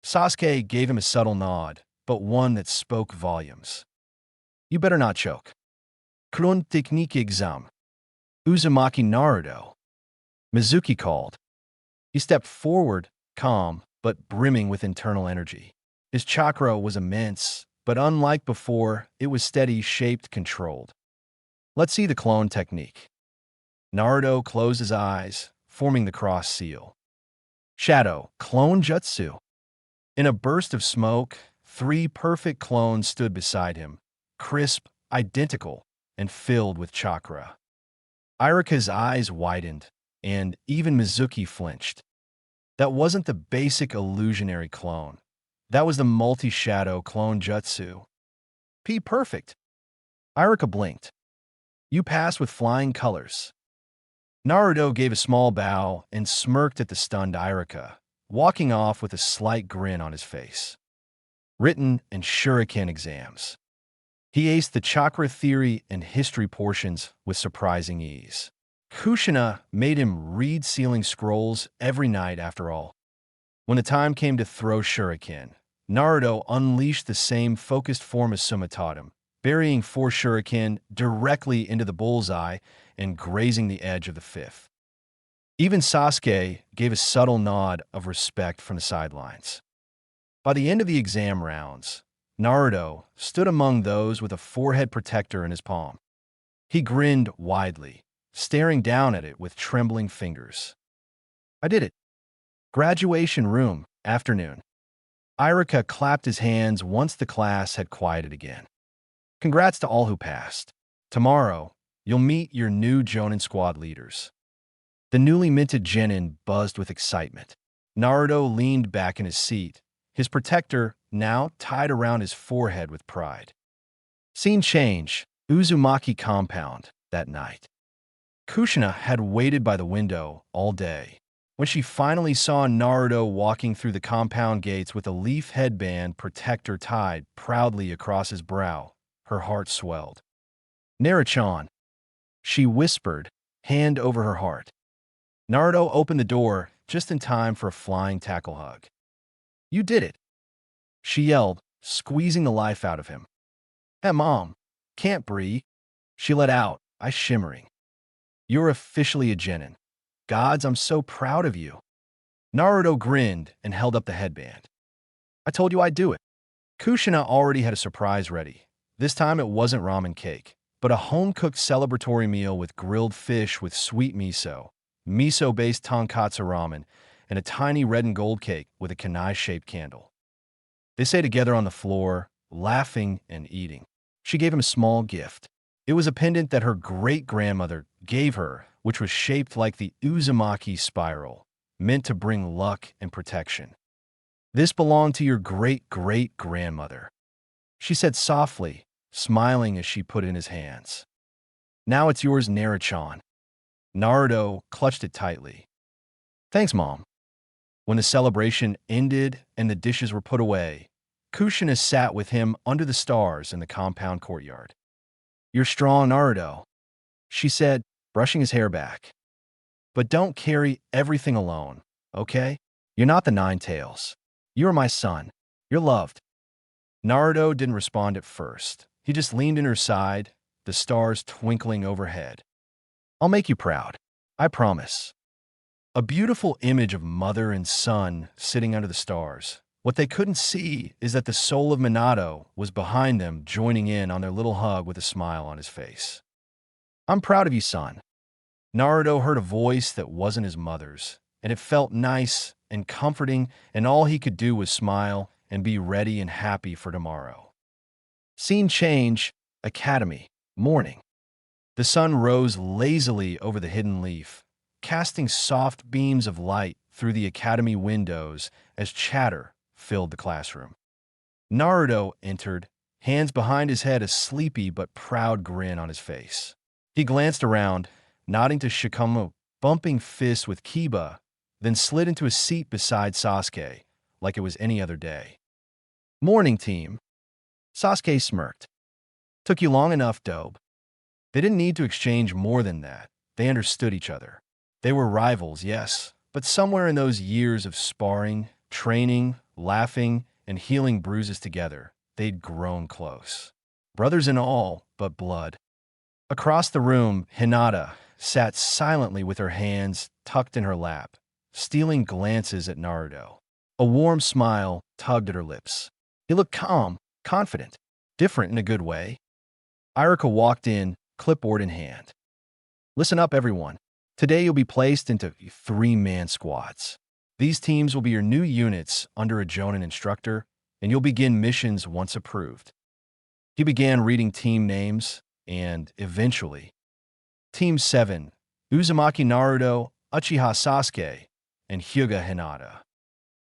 Sasuke gave him a subtle nod, but one that spoke volumes. You better not choke. Clone technique exam. Uzumaki Naruto. Mizuki called. He stepped forward, calm, but brimming with internal energy. His chakra was immense, but unlike before, it was steady, shaped, controlled. Let's see the clone technique. Naruto closed his eyes, forming the cross seal. Shadow, clone jutsu. In a burst of smoke, 3 perfect clones stood beside him, crisp, identical, and filled with chakra. Iruka's eyes widened, and even Mizuki flinched. That wasn't the basic illusionary clone. That was the multi-shadow clone jutsu. Perfect. Iruka blinked. You passed with flying colors. Naruto gave a small bow and smirked at the stunned Iruka, walking off with a slight grin on his face. Written and shuriken exams. He aced the chakra theory and history portions with surprising ease. Kushina made him read sealing scrolls every night after all. When the time came to throw shuriken, Naruto unleashed the same focused form as Suma taught him, burying 4 shuriken directly into the bullseye and grazing the edge of the 5th. Even Sasuke gave a subtle nod of respect from the sidelines. By the end of the exam rounds, Naruto stood among those with a forehead protector in his palm. He grinned widely, staring down at it with trembling fingers. I did it. Graduation room, afternoon. Iruka clapped his hands once the class had quieted again. Congrats to all who passed. Tomorrow, you'll meet your new Jonin squad leaders. The newly minted genin buzzed with excitement. Naruto leaned back in his seat, his protector now tied around his forehead with pride. Scene change, Uzumaki compound, that night. Kushina had waited by the window all day. When she finally saw Naruto walking through the compound gates with a leaf headband protector tied proudly across his brow, her heart swelled. Naruto-chan, she whispered, hand over her heart. Naruto opened the door just in time for a flying tackle hug. You did it, she yelled, squeezing the life out of him. Hey, Mom, can't breathe. She let out, eyes shimmering. You're officially a genin. Gods, I'm so proud of you. Naruto grinned and held up the headband. I told you I'd do it. Kushina already had a surprise ready. This time it wasn't ramen cake, but a home-cooked celebratory meal with grilled fish with sweet miso, miso-based tonkatsu ramen, and a tiny red and gold cake with a kanai-shaped candle. They sat together on the floor, laughing and eating. She gave him a small gift. It was a pendant that her great-grandmother gave her, which was shaped like the Uzumaki spiral, meant to bring luck and protection. This belonged to your great-great-grandmother, she said softly, smiling as she put it in his hands. Now it's yours, Naruto-chan. Naruto clutched it tightly. Thanks, Mom. When the celebration ended and the dishes were put away, Kushina sat with him under the stars in the compound courtyard. You're strong, Naruto, she said, brushing his hair back. But don't carry everything alone, okay? You're not the Nine Tails. You're my son. You're loved. Naruto didn't respond at first. He just leaned in her side, the stars twinkling overhead. I'll make you proud. I promise. A beautiful image of mother and son sitting under the stars, What they couldn't see is that the soul of Minato was behind them, joining in on their little hug with a smile on his face. I'm proud of you, son. Naruto heard a voice that wasn't his mother's, and it felt nice and comforting, and all he could do was smile and be ready and happy for tomorrow. Scene change, Academy, morning. The sun rose lazily over the hidden leaf, casting soft beams of light through the academy windows as chatter filled the classroom. Naruto entered, hands behind his head, a sleepy but proud grin on his face. He glanced around, nodding to Shikamaru, bumping fists with Kiba, then slid into a seat beside Sasuke, like it was any other day. Morning, team. Sasuke smirked. Took you long enough, Dobe. They didn't need to exchange more than that. They understood each other. They were rivals, yes, but somewhere in those years of sparring, training, laughing, and healing bruises together, they'd grown close. Brothers in all but blood. Across the room, Hinata sat silently with her hands tucked in her lap, stealing glances at Naruto. A warm smile tugged at her lips. He looked calm, confident, different in a good way. Iruka walked in, clipboard in hand. Listen up, everyone. Today you'll be placed into 3-man squads. These teams will be your new units under a Jonin instructor, and you'll begin missions once approved. He began reading team names, and eventually, Team 7, Uzumaki Naruto, Uchiha Sasuke, and Hyuga Hinata.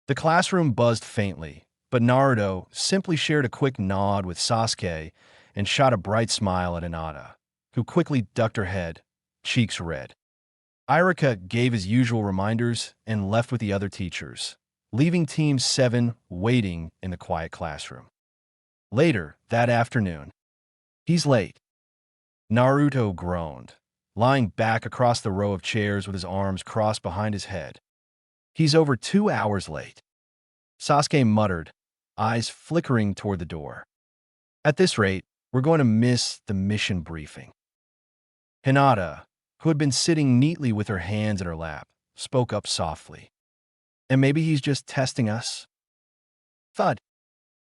The classroom buzzed faintly, but Naruto simply shared a quick nod with Sasuke and shot a bright smile at Hinata, who quickly ducked her head, cheeks red. Iruka gave his usual reminders and left with the other teachers, leaving Team 7 waiting in the quiet classroom. Later that afternoon, he's late. Naruto groaned, lying back across the row of chairs with his arms crossed behind his head. He's over 2 hours late. Sasuke muttered, eyes flickering toward the door. At this rate, we're going to miss the mission briefing. Hinata, who had been sitting neatly with her hands in her lap, spoke up softly. And maybe he's just testing us? Thud.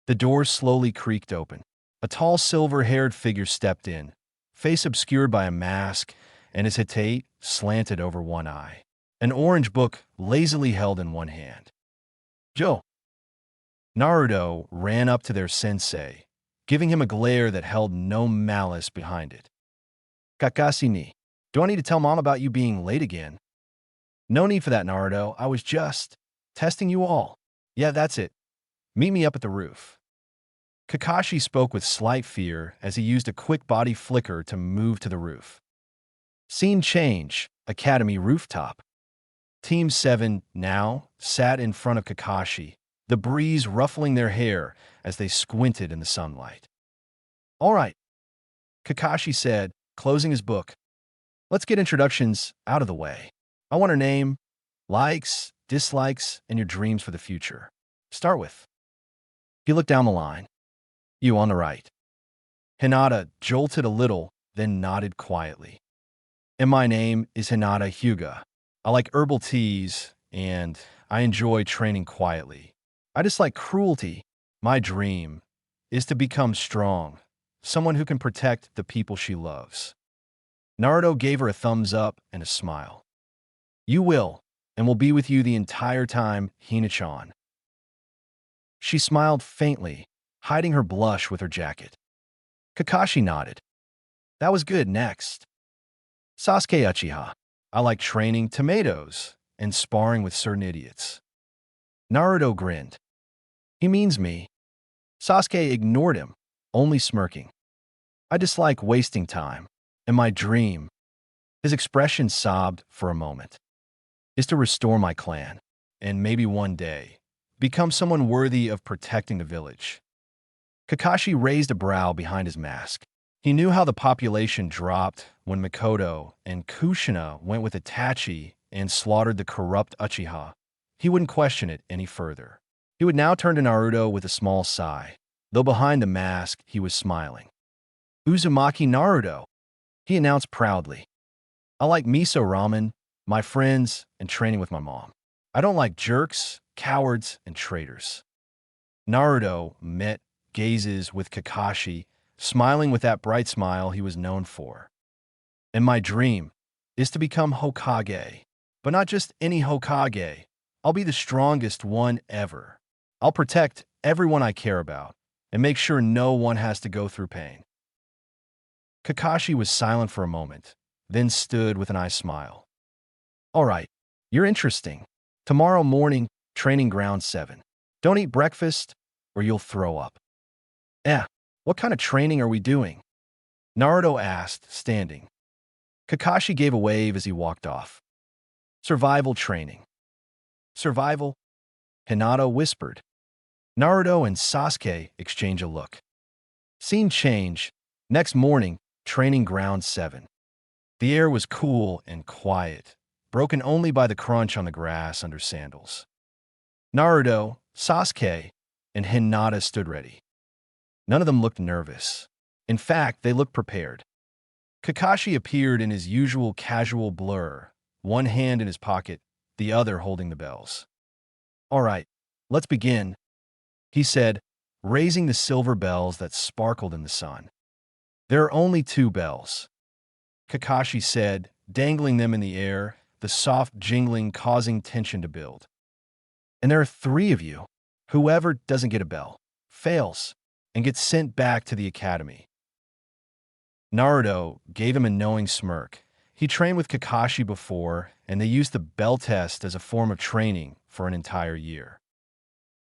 The door slowly creaked open. A tall silver-haired figure stepped in, face obscured by a mask, and his hate slanted over one eye. An orange book lazily held in one hand. Joe. Naruto ran up to their sensei, giving him a glare that held no malice behind it. Kakashi ni. Do I need to tell Mom about you being late again? No need for that, Naruto. I was just testing you all. Yeah, that's it. Meet me up at the roof. Kakashi spoke with slight fear as he used a quick body flicker to move to the roof. Scene change, Academy rooftop. Team 7 now sat in front of Kakashi, the breeze ruffling their hair as they squinted in the sunlight. All right, Kakashi said, closing his book. Let's get introductions out of the way. I want her name, likes, dislikes, and your dreams for the future. Start with. He looked down the line. You on the right. Hinata jolted a little, then nodded quietly. And my name is Hinata Hyuga. I like herbal teas, and I enjoy training quietly. I dislike cruelty. My dream is to become strong, someone who can protect the people she loves. Naruto gave her a thumbs up and a smile. You will, and will be with you the entire time, Hina-chan. She smiled faintly, hiding her blush with her jacket. Kakashi nodded. That was good. Next. Sasuke Uchiha. I like training tomatoes and sparring with certain idiots. Naruto grinned. He means me. Sasuke ignored him, only smirking. I dislike wasting time, and my dream, his expression sobbed for a moment, is to restore my clan, and maybe one day, become someone worthy of protecting the village. Kakashi raised a brow behind his mask. He knew how the population dropped when Mikoto and Kushina went with Itachi and slaughtered the corrupt Uchiha. He wouldn't question it any further. He would now turn to Naruto with a small sigh, though behind the mask he was smiling. Uzumaki Naruto, he announced proudly. I like miso ramen, my friends, and training with my mom. I don't like jerks, cowards, and traitors. Naruto met gazes with Kakashi, smiling with that bright smile he was known for. And my dream is to become Hokage. But not just any Hokage. I'll be the strongest one ever. I'll protect everyone I care about and make sure no one has to go through pain. Kakashi was silent for a moment, then stood with an eye smile. All right, you're interesting. Tomorrow morning, training ground 7. Don't eat breakfast or you'll throw up. What kind of training are we doing? Naruto asked, standing. Kakashi gave a wave as he walked off. Survival training. Survival? Hinata whispered. Naruto and Sasuke exchange a look. Scene change. Next morning, training ground 7. The air was cool and quiet, broken only by the crunch on the grass under sandals. Naruto, Sasuke, and Hinata stood ready. None of them looked nervous. In fact, they looked prepared. Kakashi appeared in his usual casual blur, one hand in his pocket, the other holding the bells. All right, let's begin, he said, raising the silver bells that sparkled in the sun. There are only 2 bells, Kakashi said, dangling them in the air, the soft jingling causing tension to build. And there are 3 of you. Whoever doesn't get a bell fails and gets sent back to the academy. Naruto gave him a knowing smirk. He trained with Kakashi before, and they used the bell test as a form of training for an entire year.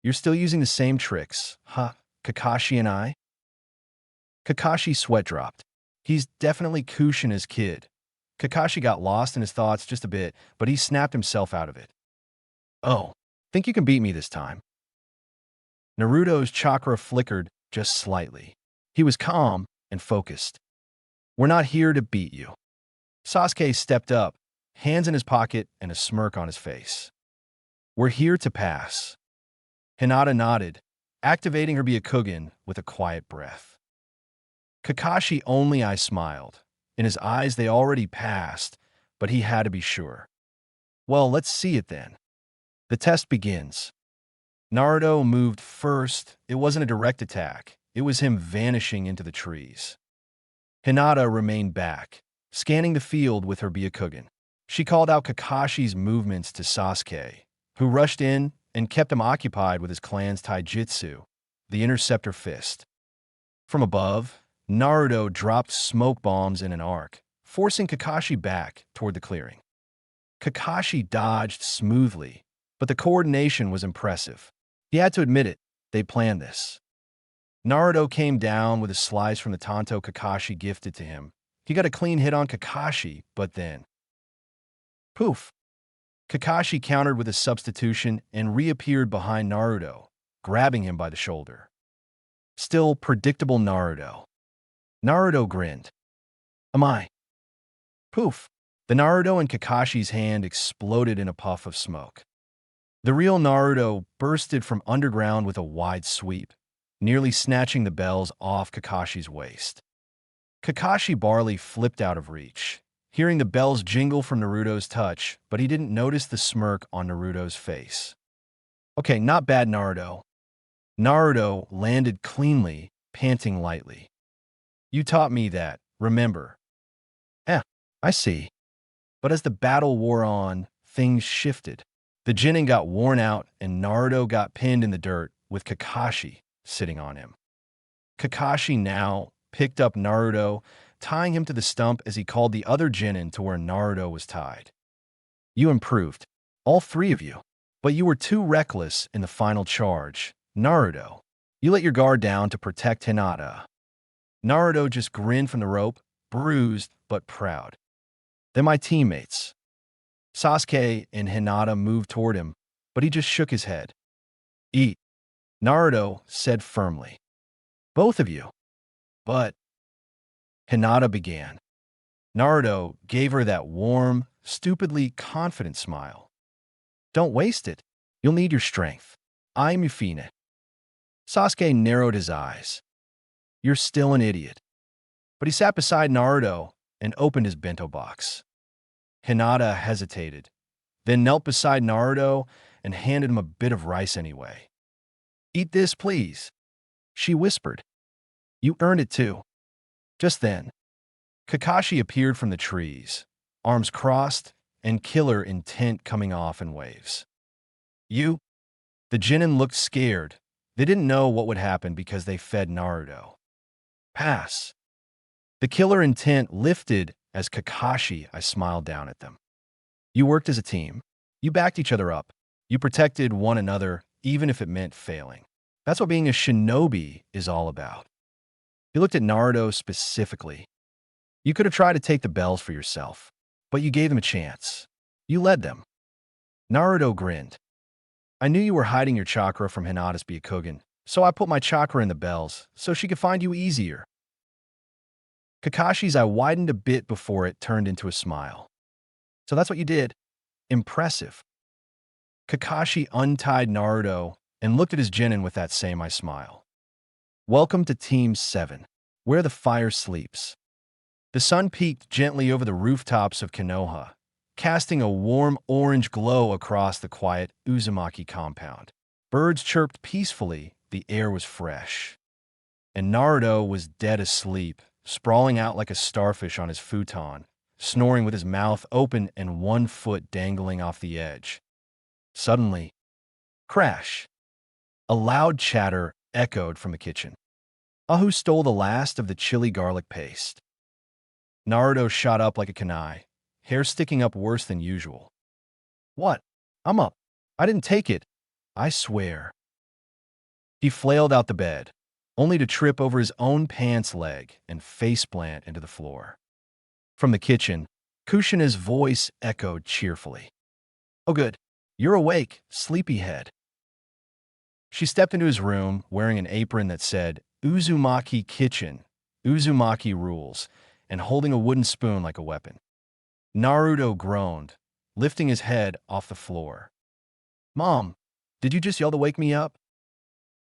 You're still using the same tricks, huh, Kakashi and I? Kakashi's sweat dropped. He's definitely Kushina's kid. Kakashi got lost in his thoughts just a bit, but he snapped himself out of it. Oh, think you can beat me this time? Naruto's chakra flickered just slightly. He was calm and focused. We're not here to beat you. Sasuke stepped up, hands in his pocket and a smirk on his face. We're here to pass. Hinata nodded, activating her Byakugan with a quiet breath. Kakashi only I smiled. In his eyes they already passed, but he had to be sure. Well, let's see it then. The test begins. Naruto moved first. It wasn't a direct attack. It was him vanishing into the trees. Hinata remained back, scanning the field with her Byakugan. She called out Kakashi's movements to Sasuke, who rushed in and kept him occupied with his clan's taijutsu, the interceptor fist. From above, Naruto dropped smoke bombs in an arc, forcing Kakashi back toward the clearing. Kakashi dodged smoothly, but the coordination was impressive. He had to admit it, they planned this. Naruto came down with a slice from the Tanto Kakashi gifted to him. He got a clean hit on Kakashi, but then... poof! Kakashi countered with a substitution and reappeared behind Naruto, grabbing him by the shoulder. Still predictable Naruto. Naruto grinned. Am I? Poof! The Naruto in Kakashi's hand exploded in a puff of smoke. The real Naruto bursted from underground with a wide sweep, nearly snatching the bells off Kakashi's waist. Kakashi barely flipped out of reach, hearing the bells jingle from Naruto's touch, but he didn't notice the smirk on Naruto's face. Okay, not bad, Naruto. Naruto landed cleanly, panting lightly. You taught me that, remember. I see. But as the battle wore on, things shifted. The Genin got worn out and Naruto got pinned in the dirt with Kakashi sitting on him. Kakashi now picked up Naruto, tying him to the stump as he called the other Genin to where Naruto was tied. You improved, all 3 of you, but you were too reckless in the final charge. Naruto, you let your guard down to protect Hinata. Naruto just grinned from the rope, bruised but proud. They're my teammates. Sasuke and Hinata moved toward him, but he just shook his head. Eat, Naruto said firmly. Both of you. But... Hinata began. Naruto gave her that warm, stupidly confident smile. Don't waste it. You'll need your strength. I'm Yufine. Sasuke narrowed his eyes. You're still an idiot. But he sat beside Naruto and opened his bento box. Hinata hesitated, then knelt beside Naruto and handed him a bit of rice anyway. Eat this, please, she whispered. You earned it too. Just then, Kakashi appeared from the trees, arms crossed and killer intent coming off in waves. You? The Genin looked scared. They didn't know what would happen because they fed Naruto. Pass. The killer intent lifted as Kakashi. I smiled down at them. You worked as a team. You backed each other up. You protected one another, even if it meant failing. That's what being a shinobi is all about. He looked at Naruto specifically. You could have tried to take the bells for yourself, but you gave them a chance. You led them. Naruto grinned. I knew you were hiding your chakra from Hinata's Byakugan, so I put my chakra in the bells so she could find you easier. Kakashi's eye widened a bit before it turned into a smile. So that's what you did? Impressive. Kakashi untied Naruto and looked at his genin with that same eye smile. Welcome to Team 7, where the fire sleeps. The sun peeked gently over the rooftops of Konoha, casting a warm orange glow across the quiet Uzumaki compound. Birds chirped peacefully, the air was fresh. And Naruto was dead asleep, sprawling out like a starfish on his futon, snoring with his mouth open and one foot dangling off the edge. Suddenly, crash! A loud chatter echoed from the kitchen. Ahu stole the last of the chili garlic paste. Naruto shot up like a kunai, hair sticking up worse than usual. What? I'm up. I didn't take it. I swear. He flailed out the bed, only to trip over his own pants leg and faceplant into the floor. From the kitchen, Kushina's voice echoed cheerfully. Oh good, you're awake, sleepyhead. She stepped into his room wearing an apron that said, Uzumaki Kitchen, Uzumaki Rules, and holding a wooden spoon like a weapon. Naruto groaned, lifting his head off the floor. Mom, did you just yell to wake me up?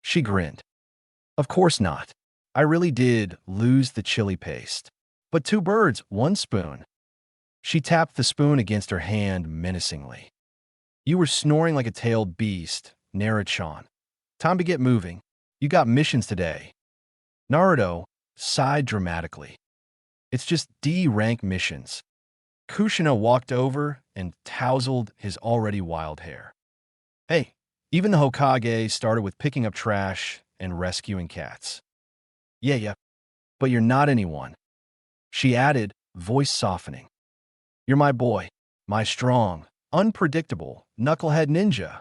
She grinned. Of course not. I really did lose the chili paste. But 2 birds, 1 spoon. She tapped the spoon against her hand menacingly. You were snoring like a tailed beast, Naruto-chan. Time to get moving. You got missions today. Naruto sighed dramatically. It's just D-rank missions. Kushina walked over and tousled his already wild hair. Hey, even the Hokage started with picking up trash and rescuing cats. Yeah, but you're not anyone. She added, voice softening. You're my boy, my strong, unpredictable, knucklehead ninja.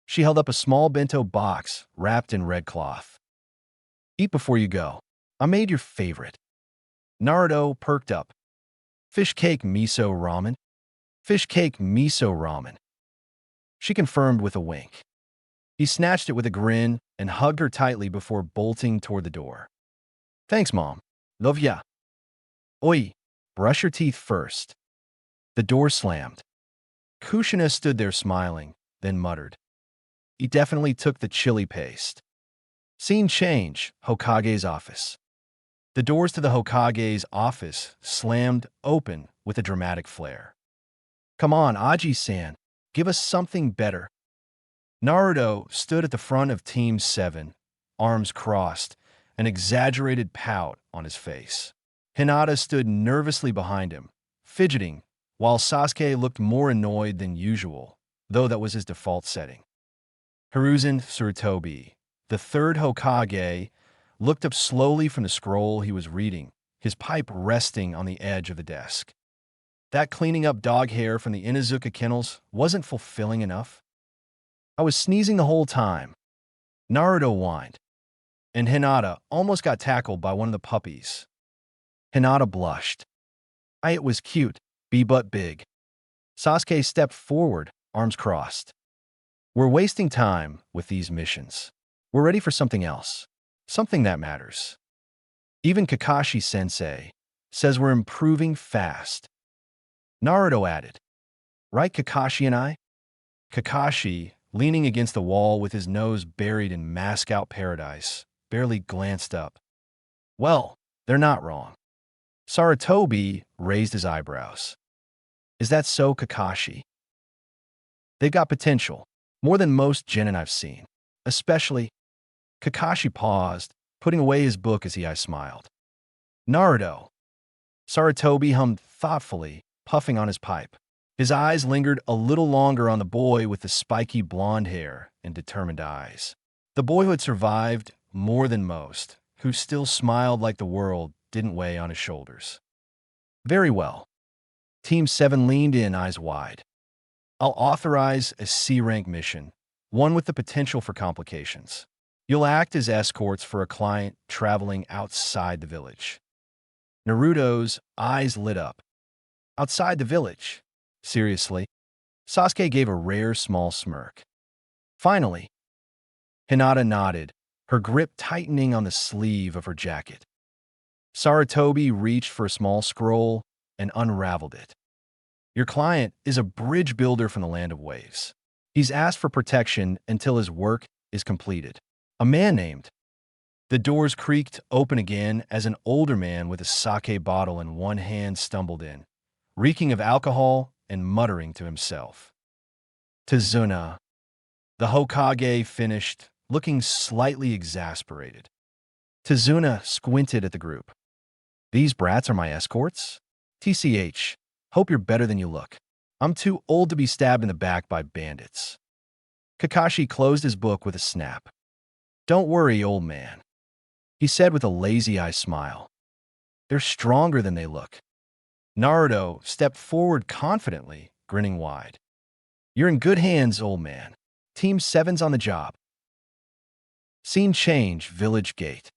She held up a small bento box wrapped in red cloth. Eat before you go. I made your favorite. Naruto perked up. Fish cake miso ramen? Fish cake miso ramen. She confirmed with a wink. He snatched it with a grin and hugged her tightly before bolting toward the door. Thanks, Mom. Love ya. Oi, brush your teeth first. The door slammed. Kushina stood there smiling, then muttered. He definitely took the chili paste. Scene change, Hokage's office. The doors to the Hokage's office slammed open with a dramatic flare. Come on, Aji-san, give us something better. Naruto stood at the front of Team 7, arms crossed, an exaggerated pout on his face. Hinata stood nervously behind him, fidgeting, while Sasuke looked more annoyed than usual, though that was his default setting. Hiruzen Tsurutobi, the 3rd Hokage, looked up slowly from the scroll he was reading, his pipe resting on the edge of the desk. That cleaning up dog hair from the Inuzuka kennels wasn't fulfilling enough. I was sneezing the whole time. Naruto whined, and Hinata almost got tackled by one of the puppies. Hinata blushed. It was cute, but big. Sasuke stepped forward, arms crossed. We're wasting time with these missions. We're ready for something else. Something that matters. Even Kakashi-sensei says we're improving fast. Naruto added, right, Kakashi and I? Kakashi, leaning against the wall with his nose buried in mask-out paradise, barely glanced up. Well, they're not wrong. Sarutobi raised his eyebrows. Is that so, Kakashi? They've got potential, more than most genin I've seen. Especially, Kakashi paused, putting away his book as he smiled. Naruto. Saratobi hummed thoughtfully, puffing on his pipe. His eyes lingered a little longer on the boy with the spiky blonde hair and determined eyes. The boy who had survived more than most, who still smiled like the world didn't weigh on his shoulders. Very well. Team 7 leaned in, eyes wide. I'll authorize a C-rank mission, one with the potential for complications. You'll act as escorts for a client traveling outside the village. Naruto's eyes lit up. Outside the village? Seriously? Sasuke gave a rare small smirk. Finally, Hinata nodded, her grip tightening on the sleeve of her jacket. Saratobi reached for a small scroll and unraveled it. Your client is a bridge builder from the land of waves. He's asked for protection until his work is completed. A man named. The doors creaked open again as an older man with a sake bottle in one hand stumbled in, reeking of alcohol and muttering to himself. Tazuna. The Hokage finished, looking slightly exasperated. Tazuna squinted at the group. These brats are my escorts? TCH. Hope you're better than you look. I'm too old to be stabbed in the back by bandits. Kakashi closed his book with a snap. Don't worry, old man, he said with a lazy-eye smile. They're stronger than they look. Naruto stepped forward confidently, grinning wide. You're in good hands, old man. Team 7's on the job. Scene change, village gate.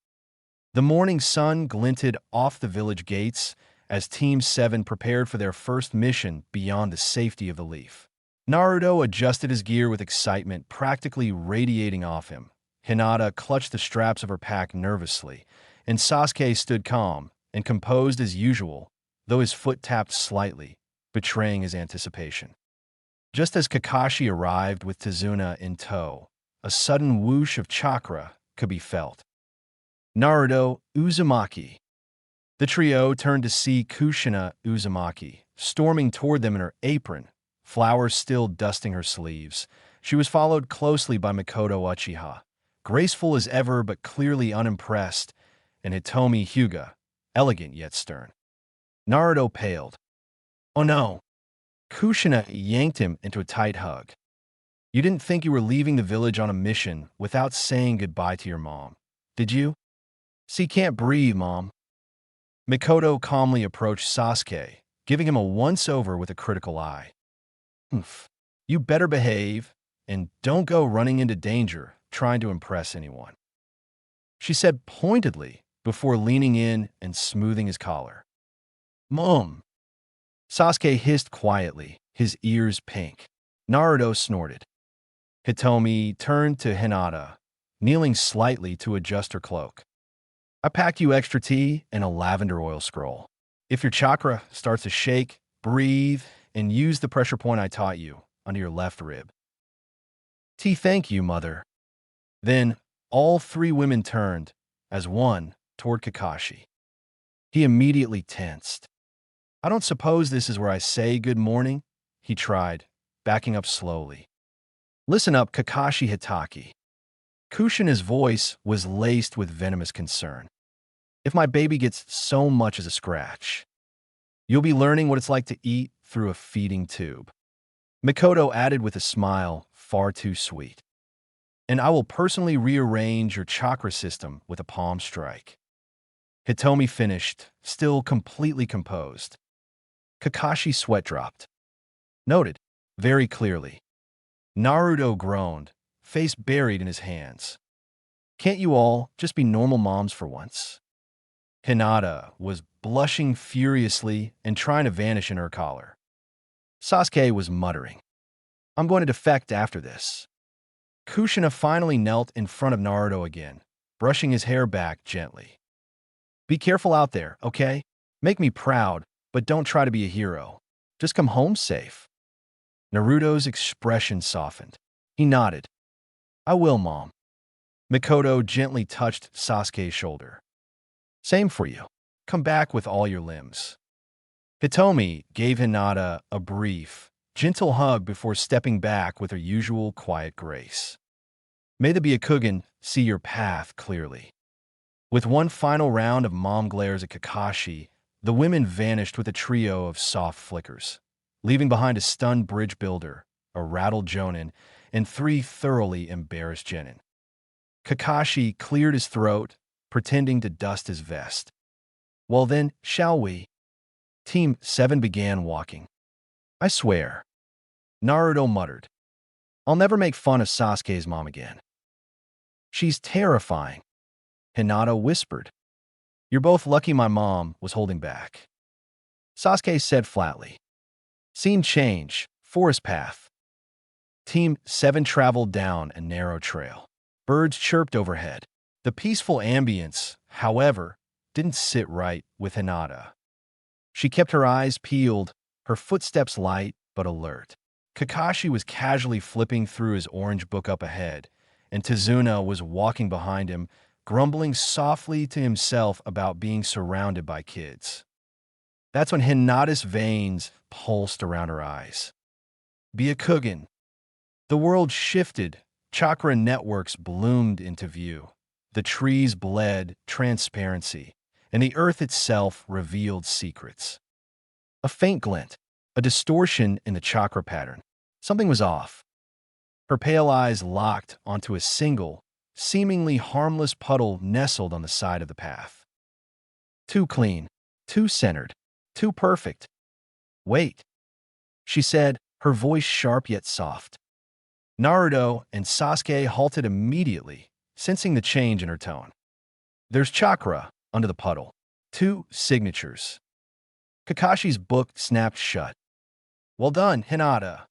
The morning sun glinted off the village gates as Team 7 prepared for their first mission beyond the safety of the leaf. Naruto adjusted his gear with excitement practically radiating off him. Hinata clutched the straps of her pack nervously, and Sasuke stood calm and composed as usual, though his foot tapped slightly, betraying his anticipation. Just as Kakashi arrived with Tazuna in tow, a sudden whoosh of chakra could be felt. Naruto Uzumaki. The trio turned to see Kushina Uzumaki, storming toward them in her apron, flowers still dusting her sleeves. She was followed closely by Mikoto Uchiha, graceful as ever but clearly unimpressed, and Hitomi Hyuga, elegant yet stern. Naruto paled. Oh no! Kushina yanked him into a tight hug. You didn't think you were leaving the village on a mission without saying goodbye to your mom, did you? She can't breathe, Mom. Mikoto calmly approached Sasuke, giving him a once-over with a critical eye. Humph. You better behave, and don't go running into danger trying to impress anyone, she said pointedly before leaning in and smoothing his collar. Mom. Sasuke hissed quietly, his ears pink. Naruto snorted. Hitomi turned to Hinata, kneeling slightly to adjust her cloak. I packed you extra tea and a lavender oil scroll. If your chakra starts to shake, breathe, and use the pressure point I taught you under your left rib. Thank you, mother. Then, all three women turned, as one, toward Kakashi. He immediately tensed. I don't suppose this is where I say good morning, he tried, backing up slowly. Listen up, Kakashi Hitaki. Kushina's voice was laced with venomous concern. If my baby gets so much as a scratch, you'll be learning what it's like to eat through a feeding tube. Mikoto added with a smile far too sweet. And I will personally rearrange your chakra system with a palm strike. Hitomi finished, still completely composed. Kakashi's sweat dropped. Noted, very clearly. Naruto groaned, face buried in his hands. Can't you all just be normal moms for once? Hinata was blushing furiously and trying to vanish in her collar. Sasuke was muttering, I'm going to defect after this. Kushina finally knelt in front of Naruto again, brushing his hair back gently. Be careful out there, okay? Make me proud, but don't try to be a hero. Just come home safe. Naruto's expression softened. He nodded. I will, Mom. Mikoto gently touched Sasuke's shoulder. Same for you. Come back with all your limbs. Hitomi gave Hinata a brief, gentle hug before stepping back with her usual quiet grace. May the Byakugan see your path clearly. With one final round of mom glares at Kakashi, the women vanished with a trio of soft flickers, leaving behind a stunned bridge builder, a rattled Jonin, and three thoroughly embarrassed genin. Kakashi cleared his throat, pretending to dust his vest. Well then, shall we? Team 7 began walking. I swear. Naruto muttered. I'll never make fun of Sasuke's mom again. She's terrifying. Hinata whispered. You're both lucky my mom was holding back. Sasuke said flatly. Scene change, forest path. Team 7 traveled down a narrow trail. Birds chirped overhead. The peaceful ambience, however, didn't sit right with Hinata. She kept her eyes peeled, her footsteps light but alert. Kakashi was casually flipping through his orange book up ahead, and Tazuna was walking behind him, grumbling softly to himself about being surrounded by kids. That's when Hinata's veins pulsed around her eyes. Byakugan. The world shifted, chakra networks bloomed into view. The trees bled transparency, and the earth itself revealed secrets. A faint glint, a distortion in the chakra pattern. Something was off. Her pale eyes locked onto a single, seemingly harmless puddle nestled on the side of the path. Too clean, too centered, too perfect. Wait, she said, her voice sharp yet soft. Naruto and Sasuke halted immediately, sensing the change in her tone. There's chakra under the puddle. 2 signatures. Kakashi's book snapped shut. Well done, Hinata,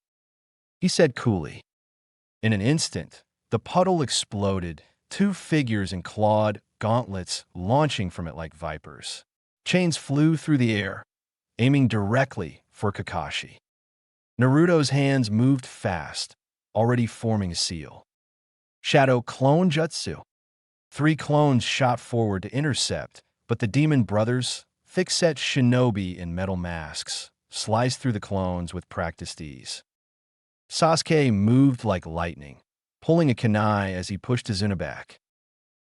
he said coolly. In an instant, the puddle exploded, 2 figures in clawed gauntlets launching from it like vipers. Chains flew through the air, aiming directly for Kakashi. Naruto's hands moved fast, already forming a seal. Shadow Clone Jutsu. 3 clones shot forward to intercept, but the demon brothers, thick-set shinobi in metal masks, sliced through the clones with practiced ease. Sasuke moved like lightning, pulling a kunai as he pushed Tazuna back.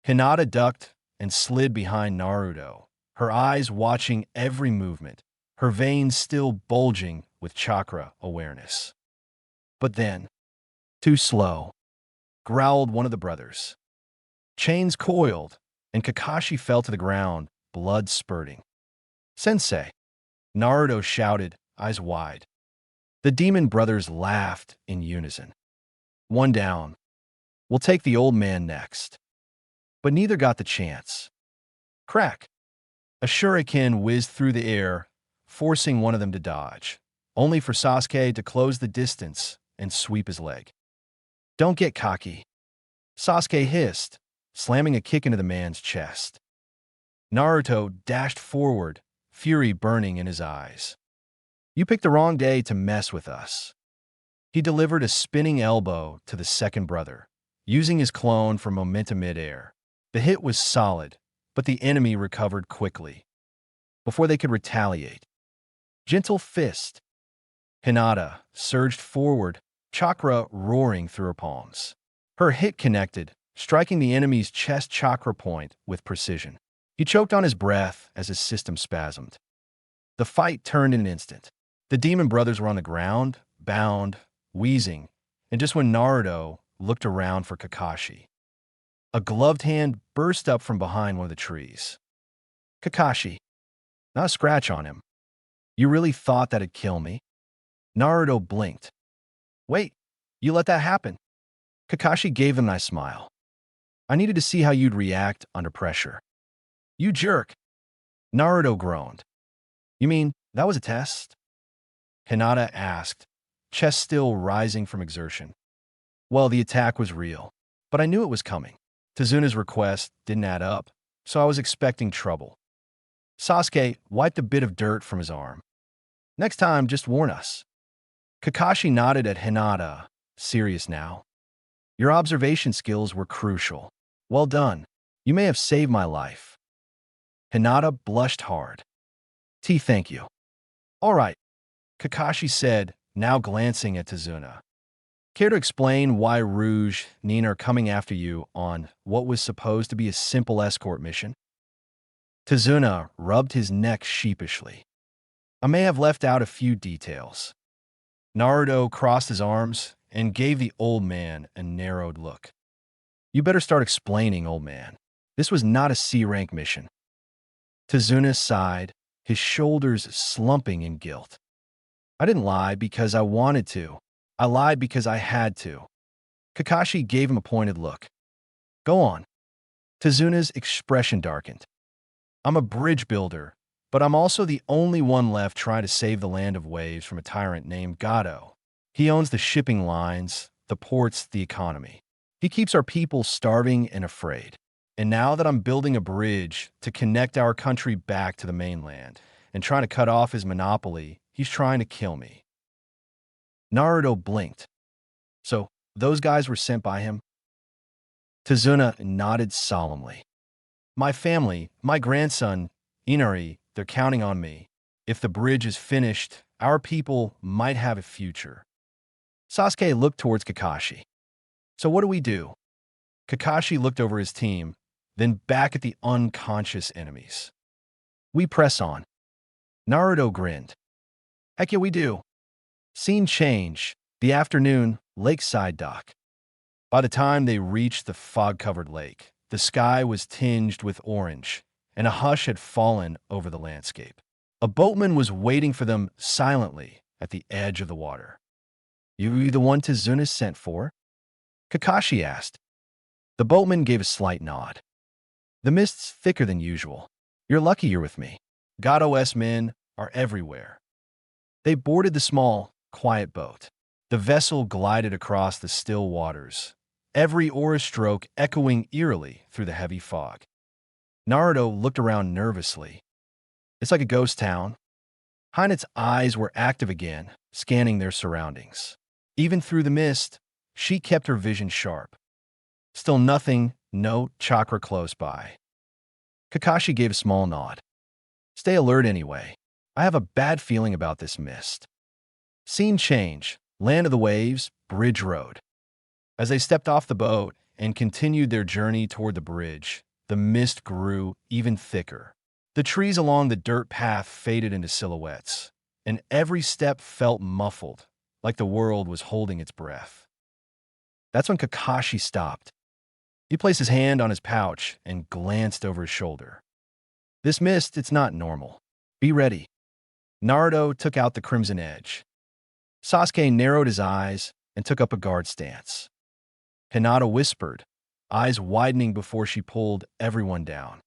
Hinata ducked and slid behind Naruto, her eyes watching every movement, her veins still bulging with chakra awareness. But then, too slow, growled one of the brothers. Chains coiled, and Kakashi fell to the ground, blood spurting. Sensei, Naruto shouted, eyes wide. The demon brothers laughed in unison. One down. We'll take the old man next. But neither got the chance. Crack! A shuriken whizzed through the air, forcing one of them to dodge, only for Sasuke to close the distance and sweep his leg. Don't get cocky, Sasuke hissed, slamming a kick into the man's chest. Naruto dashed forward, fury burning in his eyes. You picked the wrong day to mess with us. He delivered a spinning elbow to the second brother, using his clone for momentum midair. The hit was solid, but the enemy recovered quickly. Before they could retaliate, gentle fist. Hinata surged forward, chakra roaring through her palms. Her hit connected, striking the enemy's chest chakra point with precision. He choked on his breath as his system spasmed. The fight turned in an instant. The demon brothers were on the ground, bound, wheezing, and just when Naruto looked around for Kakashi, a gloved hand burst up from behind one of the trees. Kakashi, not a scratch on him. You really thought that'd kill me? Naruto blinked. Wait, you let that happen? Kakashi gave him a nice smile. I needed to see how you'd react under pressure. You jerk. Naruto groaned. You mean that was a test? Hinata asked, chest still rising from exertion. Well, the attack was real, but I knew it was coming. Tazuna's request didn't add up, so I was expecting trouble. Sasuke wiped a bit of dirt from his arm. Next time, just warn us. Kakashi nodded at Hinata, serious now. Your observation skills were crucial. Well done. You may have saved my life. Hinata blushed hard. Thank you. All right, Kakashi said, now glancing at Tazuna. Care to explain why Rouge Nin are coming after you on what was supposed to be a simple escort mission? Tazuna rubbed his neck sheepishly. I may have left out a few details. Naruto crossed his arms and gave the old man a narrowed look. You better start explaining, old man. This was not a C-rank mission. Tazuna sighed, his shoulders slumping in guilt. I didn't lie because I wanted to. I lied because I had to. Kakashi gave him a pointed look. Go on. Tazuna's expression darkened. I'm a bridge builder, but I'm also the only one left trying to save the land of waves from a tyrant named Gato. He owns the shipping lines, the ports, the economy. He keeps our people starving and afraid. And now that I'm building a bridge to connect our country back to the mainland and trying to cut off his monopoly, he's trying to kill me. Naruto blinked. So, those guys were sent by him? Tazuna nodded solemnly. My family, my grandson, Inari, they're counting on me. If the bridge is finished, our people might have a future. Sasuke looked towards Kakashi. So what do we do? Kakashi looked over his team, then back at the unconscious enemies. We press on. Naruto grinned. Heck yeah, we do. Scene change. The afternoon, lakeside dock. By the time they reached the fog-covered lake, the sky was tinged with orange, and a hush had fallen over the landscape. A boatman was waiting for them silently at the edge of the water. You the one Tazuna sent for? Kakashi asked. The boatman gave a slight nod. The mist's thicker than usual. You're lucky you're with me. Gato's men are everywhere. They boarded the small, quiet boat. The vessel glided across the still waters, every oar stroke echoing eerily through the heavy fog. Naruto looked around nervously. It's like a ghost town. Hinata's eyes were active again, scanning their surroundings. Even through the mist, she kept her vision sharp. Still nothing, no chakra close by. Kakashi gave a small nod. Stay alert anyway. I have a bad feeling about this mist. Scene change. Land of the Waves, Bridge Road. As they stepped off the boat and continued their journey toward the bridge, the mist grew even thicker. The trees along the dirt path faded into silhouettes, and every step felt muffled, like the world was holding its breath. That's when Kakashi stopped. He placed his hand on his pouch and glanced over his shoulder. This mist, it's not normal. Be ready. Naruto took out the Crimson Edge. Sasuke narrowed his eyes and took up a guard stance. Hinata whispered, eyes widening before she pulled everyone down.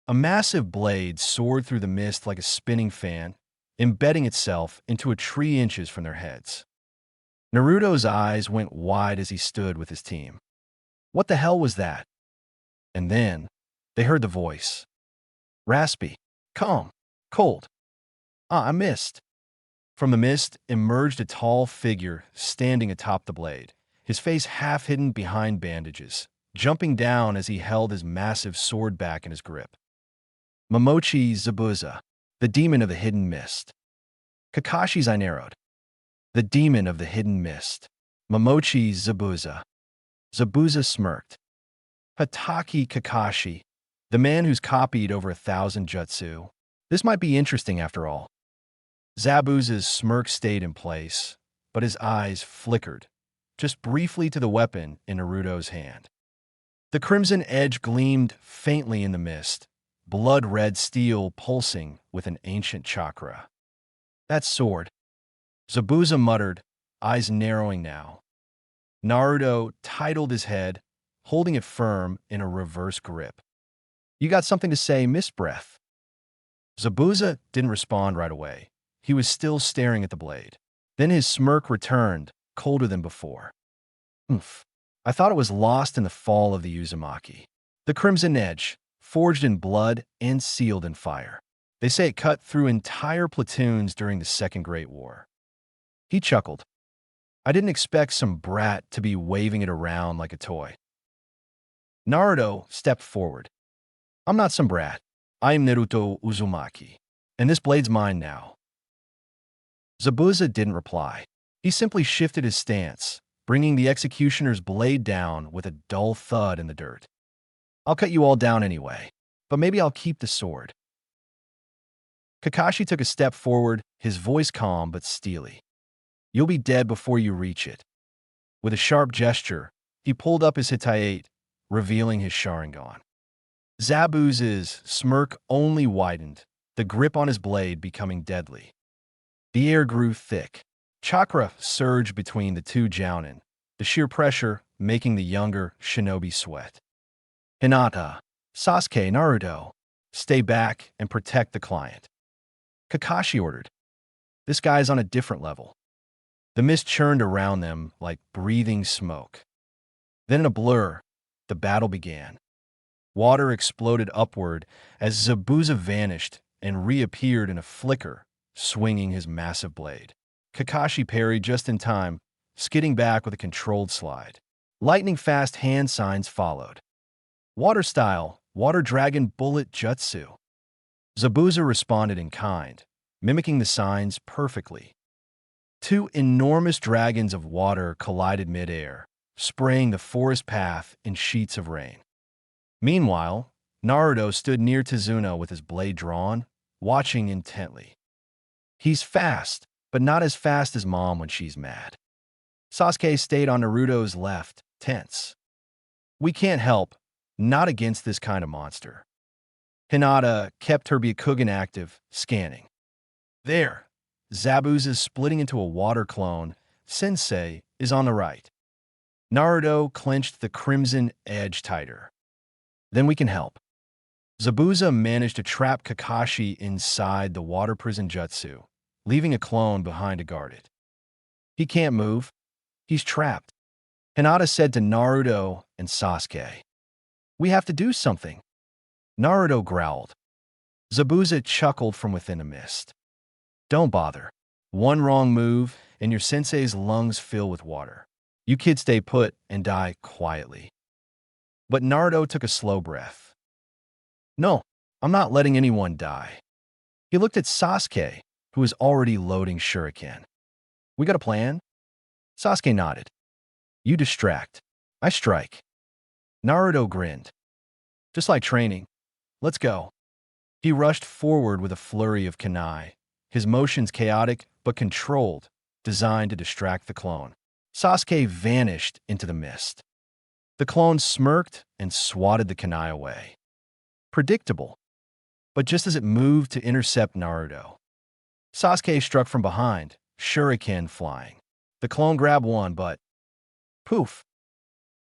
A massive blade soared through the mist like a spinning fan, embedding itself into a tree inches from their heads. Naruto's eyes went wide as he stood with his team. What the hell was that? And then, they heard the voice. Raspy, calm, cold. I missed. From the mist emerged a tall figure standing atop the blade, his face half hidden behind bandages, jumping down as he held his massive sword back in his grip. Momochi Zabuza, the demon of the hidden mist. Kakashi's eye narrowed. The demon of the hidden mist. Momochi Zabuza. Zabuza smirked. Hatake Kakashi, the man who's copied over 1,000 jutsu. This might be interesting after all. Zabuza's smirk stayed in place, but his eyes flickered, just briefly to the weapon in Naruto's hand. The crimson edge gleamed faintly in the mist, blood-red steel pulsing with an ancient chakra. That sword, Zabuza muttered, eyes narrowing now. Naruto titled his head, holding it firm in a reverse grip. You got something to say, Miss Breath? Zabuza didn't respond right away. He was still staring at the blade. Then his smirk returned, colder than before. Oomph. I thought it was lost in the fall of the Uzumaki. The Crimson Edge, forged in blood and sealed in fire. They say it cut through entire platoons during the Second Great War. He chuckled. I didn't expect some brat to be waving it around like a toy. Naruto stepped forward. I'm not some brat. I am Naruto Uzumaki, and this blade's mine now. Zabuza didn't reply. He simply shifted his stance, bringing the executioner's blade down with a dull thud in the dirt. I'll cut you all down anyway, but maybe I'll keep the sword. Kakashi took a step forward, his voice calm but steely. You'll be dead before you reach it. With a sharp gesture, he pulled up his Hitayate, revealing his Sharingan. Zabuza's smirk only widened, the grip on his blade becoming deadly. The air grew thick. Chakra surged between the two Jounin, the sheer pressure making the younger shinobi sweat. Hinata, Sasuke, Naruto, stay back and protect the client. Kakashi ordered. This guy's on a different level. The mist churned around them like breathing smoke. Then in a blur, the battle began. Water exploded upward as Zabuza vanished and reappeared in a flicker, swinging his massive blade. Kakashi parried just in time, skidding back with a controlled slide. Lightning-fast hand signs followed. Water style, water dragon bullet jutsu. Zabuza responded in kind, mimicking the signs perfectly. Two enormous dragons of water collided mid-air, spraying the forest path in sheets of rain. Meanwhile, Naruto stood near Tizuna with his blade drawn, watching intently. He's fast, but not as fast as Mom when she's mad. Sasuke stayed on Naruto's left, tense. We can't help, not against this kind of monster. Hinata kept her Byakugan active, scanning. There, Zabuza's splitting into a water clone. Sensei is on the right. Naruto clenched the crimson edge tighter. Then we can help. Zabuza managed to trap Kakashi inside the water prison jutsu, leaving a clone behind to guard it. He can't move. He's trapped. Hinata said to Naruto and Sasuke. We have to do something. Naruto growled. Zabuza chuckled from within a mist. Don't bother. One wrong move, and your sensei's lungs fill with water. You kids stay put and die quietly. But Naruto took a slow breath. No, I'm not letting anyone die. He looked at Sasuke, who was already loading shuriken. We got a plan? Sasuke nodded. You distract. I strike. Naruto grinned. Just like training. Let's go. He rushed forward with a flurry of kunai, his motions chaotic but controlled, designed to distract the clone. Sasuke vanished into the mist. The clone smirked and swatted the kunai away. Predictable. But just as it moved to intercept Naruto, Sasuke struck from behind, shuriken flying. The clone grabbed one, but poof!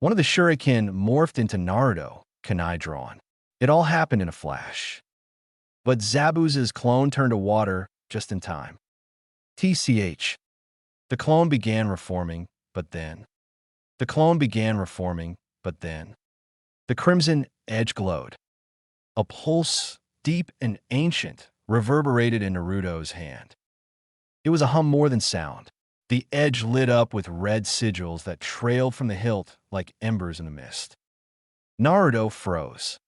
One of the shuriken morphed into Naruto, kunai drawn. It all happened in a flash. But Zabuza's clone turned to water just in time. TCH. The clone began reforming, but then. The clone began reforming, but then. The crimson edge glowed. A pulse, deep and ancient, reverberated in Naruto's hand. It was a hum more than sound. The edge lit up with red sigils that trailed from the hilt like embers in the mist. Naruto froze.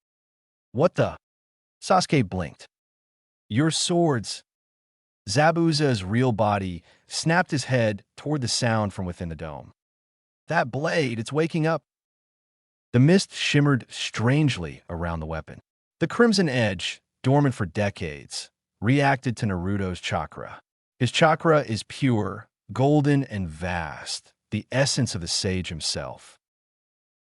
What the? Sasuke blinked. Your swords. Zabuza's real body snapped his head toward the sound from within the dome. That blade, it's waking up. The mist shimmered strangely around the weapon. The crimson edge, dormant for decades, reacted to Naruto's chakra. His chakra is pure, golden, and vast, the essence of the sage himself.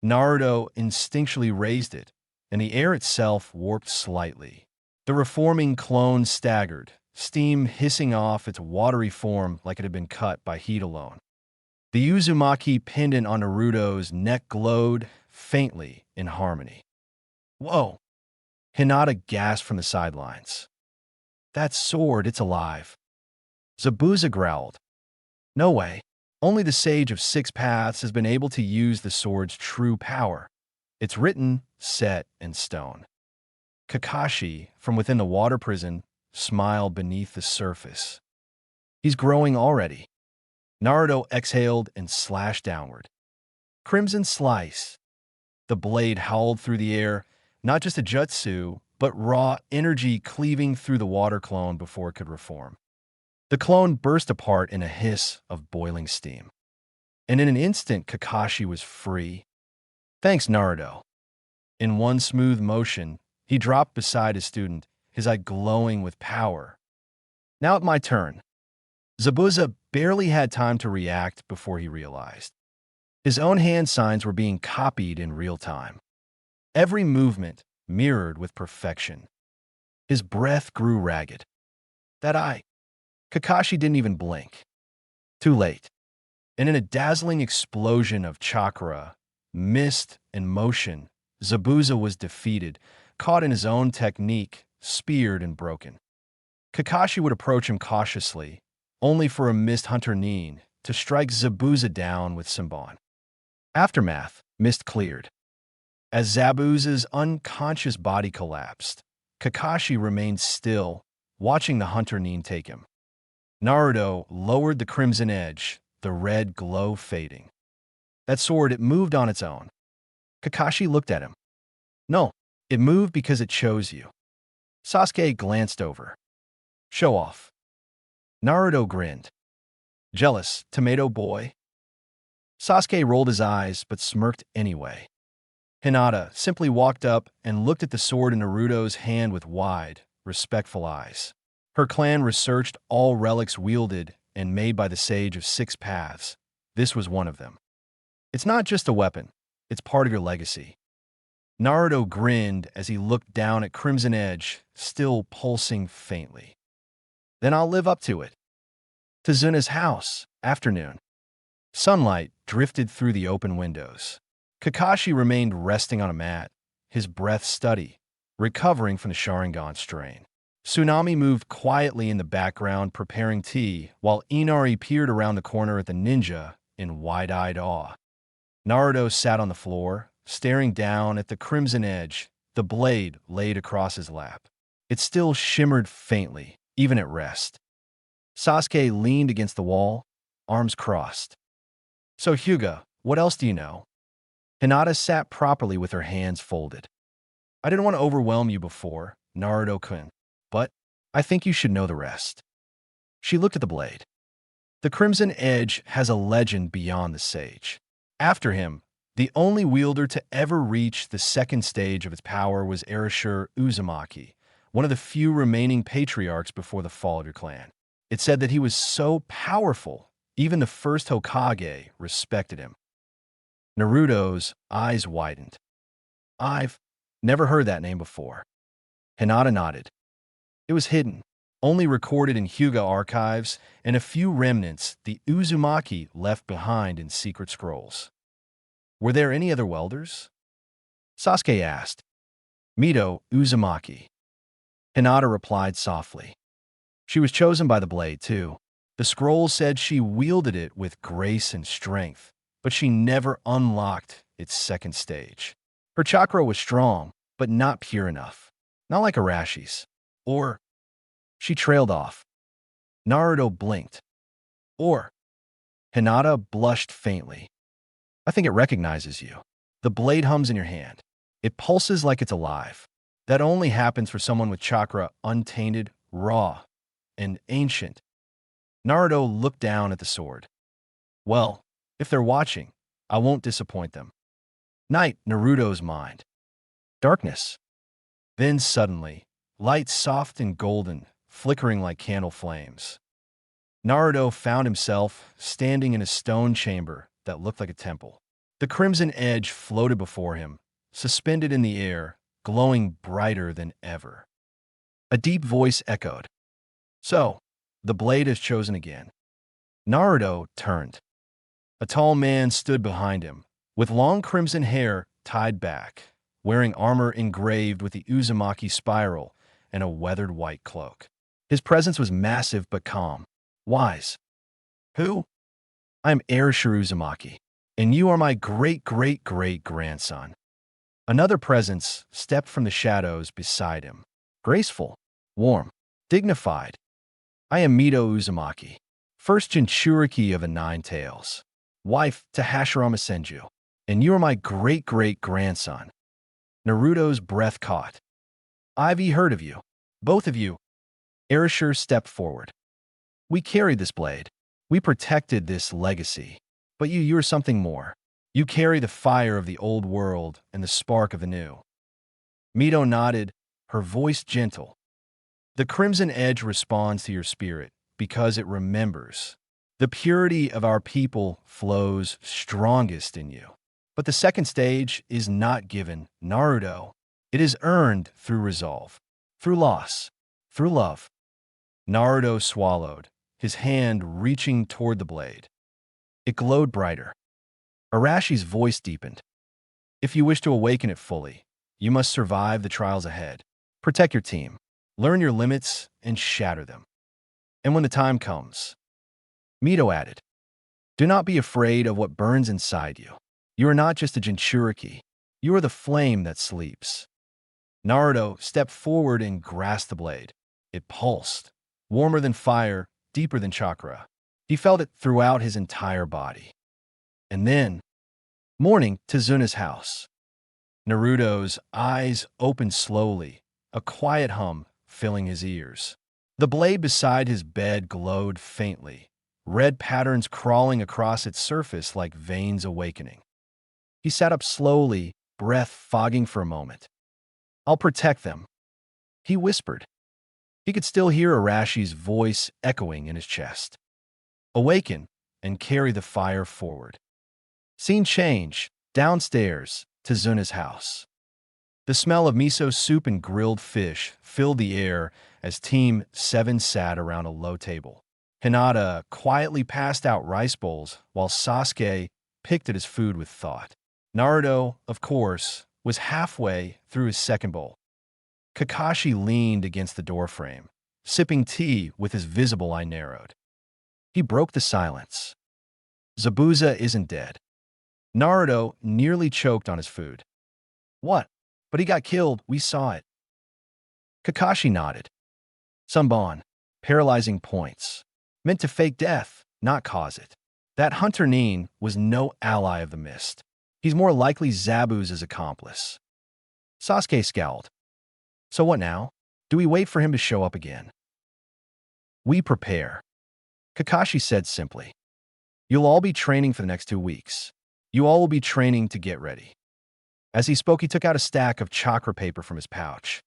Naruto instinctually raised it, and the air itself warped slightly. The reforming clone staggered, steam hissing off its watery form like it had been cut by heat alone. The Uzumaki pendant on Naruto's neck glowed faintly in harmony. Whoa! Hinata gasped from the sidelines. That sword, it's alive. Zabuza growled. No way. Only the Sage of Six Paths has been able to use the sword's true power. It's written, set in stone. Kakashi, from within the water prison, smiled beneath the surface. He's growing already. Naruto exhaled and slashed downward. Crimson slice. The blade howled through the air, not just a jutsu, but raw energy cleaving through the water clone before it could reform. The clone burst apart in a hiss of boiling steam. and in an instant Kakashi was free. Thanks, Naruto. In one smooth motion, he dropped beside his student, his eye glowing with power. Now it's my turn. Zabuza barely had time to react before he realized. His own hand signs were being copied in real time. Every movement mirrored with perfection. His breath grew ragged. That eye. Kakashi didn't even blink. Too late. And in a dazzling explosion of chakra, mist, and motion, Zabuza was defeated, caught in his own technique, speared and broken. Kakashi would approach him cautiously, only for a mist hunter Nin to strike Zabuza down with Simbon. Aftermath, mist cleared. As Zabuza's unconscious body collapsed, Kakashi remained still, watching the hunter Nin take him. Naruto lowered the crimson edge, the red glow fading. That sword, it moved on its own. Kakashi looked at him. No, it moved because it chose you. Sasuke glanced over. Show off. Naruto grinned. Jealous, tomato boy? Sasuke rolled his eyes but smirked anyway. Hinata simply walked up and looked at the sword in Naruto's hand with wide, respectful eyes. Her clan researched all relics wielded and made by the Sage of Six Paths. This was one of them. It's not just a weapon, it's part of your legacy. Naruto grinned as he looked down at Crimson Edge, still pulsing faintly. Then I'll live up to it. To Zuna's house, afternoon. Sunlight drifted through the open windows. Kakashi remained resting on a mat, his breath steady, recovering from the Sharingan strain. Tsunami moved quietly in the background preparing tea, while Inari peered around the corner at the ninja in wide-eyed awe. Naruto sat on the floor, staring down at the crimson edge, the blade laid across his lap. It still shimmered faintly, even at rest. Sasuke leaned against the wall, arms crossed. So Hyuga, what else do you know? Hinata sat properly with her hands folded. I didn't want to overwhelm you before, Naruto-kun, but I think you should know the rest. She looked at the blade. The Crimson Edge has a legend beyond the Sage. After him, the only wielder to ever reach the second stage of its power was Erashur Uzumaki, one of the few remaining patriarchs before the fall of your clan. It said that he was so powerful, even the first Hokage respected him. Naruto's eyes widened. I've never heard that name before. Hinata nodded. It was hidden, only recorded in Hyuga archives and a few remnants the Uzumaki left behind in secret scrolls. Were there any other welders? Sasuke asked. Mito Uzumaki. Hinata replied softly. She was chosen by the blade, too. The scroll said she wielded it with grace and strength, but she never unlocked its second stage. Her chakra was strong, but not pure enough. Not like Arashi's. Or... She trailed off. Naruto blinked. Or... Hinata blushed faintly. I think it recognizes you. The blade hums in your hand. It pulses like it's alive. That only happens for someone with chakra untainted, raw, and ancient. Naruto looked down at the sword. Well, if they're watching, I won't disappoint them. Night, Naruto's mind. Darkness. Then suddenly, light soft and golden, flickering like candle flames. Naruto found himself standing in a stone chamber that looked like a temple. The crimson edge floated before him, suspended in the air, glowing brighter than ever. A deep voice echoed. So, the blade has chosen again. Naruto turned. A tall man stood behind him, with long crimson hair tied back, wearing armor engraved with the Uzumaki spiral and a weathered white cloak. His presence was massive but calm, wise. Who? I am Erashur Uzumaki, and you are my great-great-great-grandson. Another presence stepped from the shadows beside him, graceful, warm, dignified. I am Mito Uzumaki, first Jinchuriki of the Nine Tails, wife to Hashirama Senju, and you are my great-great-grandson. Naruto's breath caught. I've heard of you. Both of you. Erashur stepped forward. We carried this blade. We protected this legacy. But you're something more. You carry the fire of the old world and the spark of the new. Mito nodded, her voice gentle. The crimson edge responds to your spirit because it remembers. The purity of our people flows strongest in you. But the second stage is not given, Naruto. It is earned through resolve, through loss, through love. Naruto swallowed, his hand reaching toward the blade. It glowed brighter. Arashi's voice deepened. If you wish to awaken it fully, you must survive the trials ahead. Protect your team, learn your limits, and shatter them. And when the time comes, Mito added, do not be afraid of what burns inside you. You are not just a Jinchuriki. You are the flame that sleeps. Naruto stepped forward and grasped the blade. It pulsed, warmer than fire, deeper than chakra. He felt it throughout his entire body. And then, morning, Tezuna's house. Naruto's eyes opened slowly, a quiet hum filling his ears. The blade beside his bed glowed faintly, red patterns crawling across its surface like veins awakening. He sat up slowly, breath fogging for a moment. I'll protect them, he whispered. He could still hear Arashi's voice echoing in his chest. Awaken and carry the fire forward. Scene change, downstairs, Tezuna's house. The smell of miso soup and grilled fish filled the air as Team 7 sat around a low table. Hinata quietly passed out rice bowls while Sasuke picked at his food with thought. Naruto, of course, was halfway through his second bowl. Kakashi leaned against the doorframe, sipping tea with his visible eye narrowed. He broke the silence. Zabuza isn't dead. Naruto nearly choked on his food. What? But he got killed, we saw it. Kakashi nodded. Sunban, paralyzing points. Meant to fake death, not cause it. That Hunter Nin was no ally of the mist. He's more likely Zabuza's accomplice. Sasuke scowled. So what now? Do we wait for him to show up again? We prepare. Kakashi said simply. You'll all be training for the next 2 weeks. You all will be training to get ready. As he spoke, he took out a stack of chakra paper from his pouch.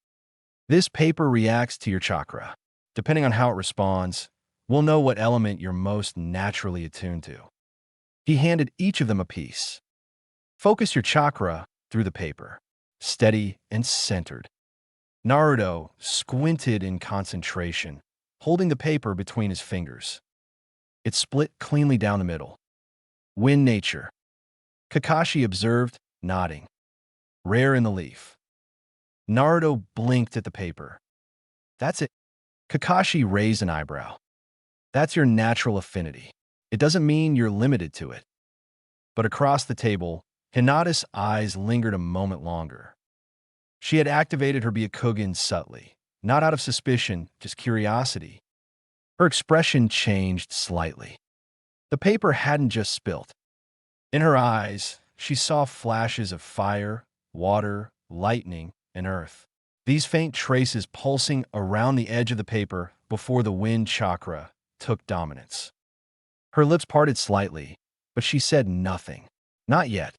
This paper reacts to your chakra. Depending on how it responds, we'll know what element you're most naturally attuned to. He handed each of them a piece. Focus your chakra through the paper, steady and centered. Naruto squinted in concentration, holding the paper between his fingers. It split cleanly down the middle. Wind nature. Kakashi observed, nodding. Rare in the leaf. Naruto blinked at the paper. That's it. Kakashi raised an eyebrow. That's your natural affinity. It doesn't mean you're limited to it. But across the table, Hinata's eyes lingered a moment longer. She had activated her Byakugan subtly, not out of suspicion, just curiosity. Her expression changed slightly. The paper hadn't just spilt. In her eyes, she saw flashes of fire, water, lightning, and earth. These faint traces pulsing around the edge of the paper before the wind chakra took dominance. Her lips parted slightly, but she said nothing. Not yet.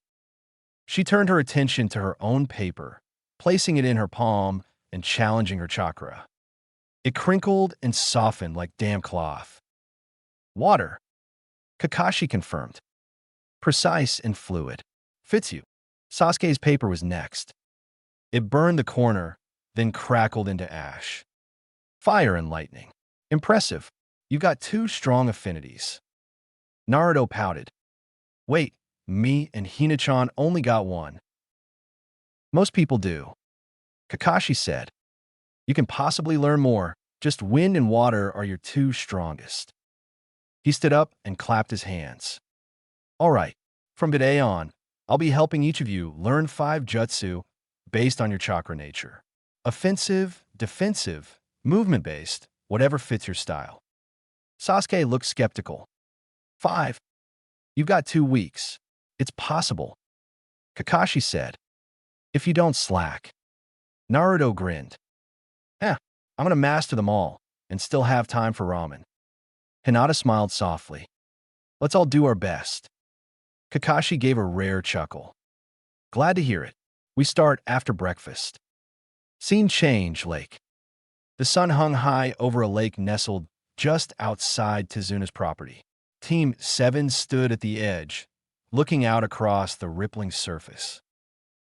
She turned her attention to her own paper, placing it in her palm and challenging her chakra. It crinkled and softened like damp cloth. Water, Kakashi confirmed. Precise and fluid. Fits you. Sasuke's paper was next. It burned the corner, then crackled into ash. Fire and lightning. Impressive. You've got 2 strong affinities. Naruto pouted. Wait, me and Hina-chan only got 1. Most people do. Kakashi said. You can possibly learn more. Just wind and water are your 2 strongest. He stood up and clapped his hands. All right, from today on, I'll be helping each of you learn 5 jutsu based on your chakra nature. Offensive, defensive, movement-based, whatever fits your style. Sasuke looked skeptical. 5. You've got 2 weeks. It's possible. Kakashi said. If you don't slack. Naruto grinned. I'm gonna master them all and still have time for ramen. Hinata smiled softly. Let's all do our best. Kakashi gave a rare chuckle. Glad to hear it. We start after breakfast. Scene change, lake. The sun hung high over a lake nestled just outside Tizuna's property. Team 7 stood at the edge, looking out across the rippling surface.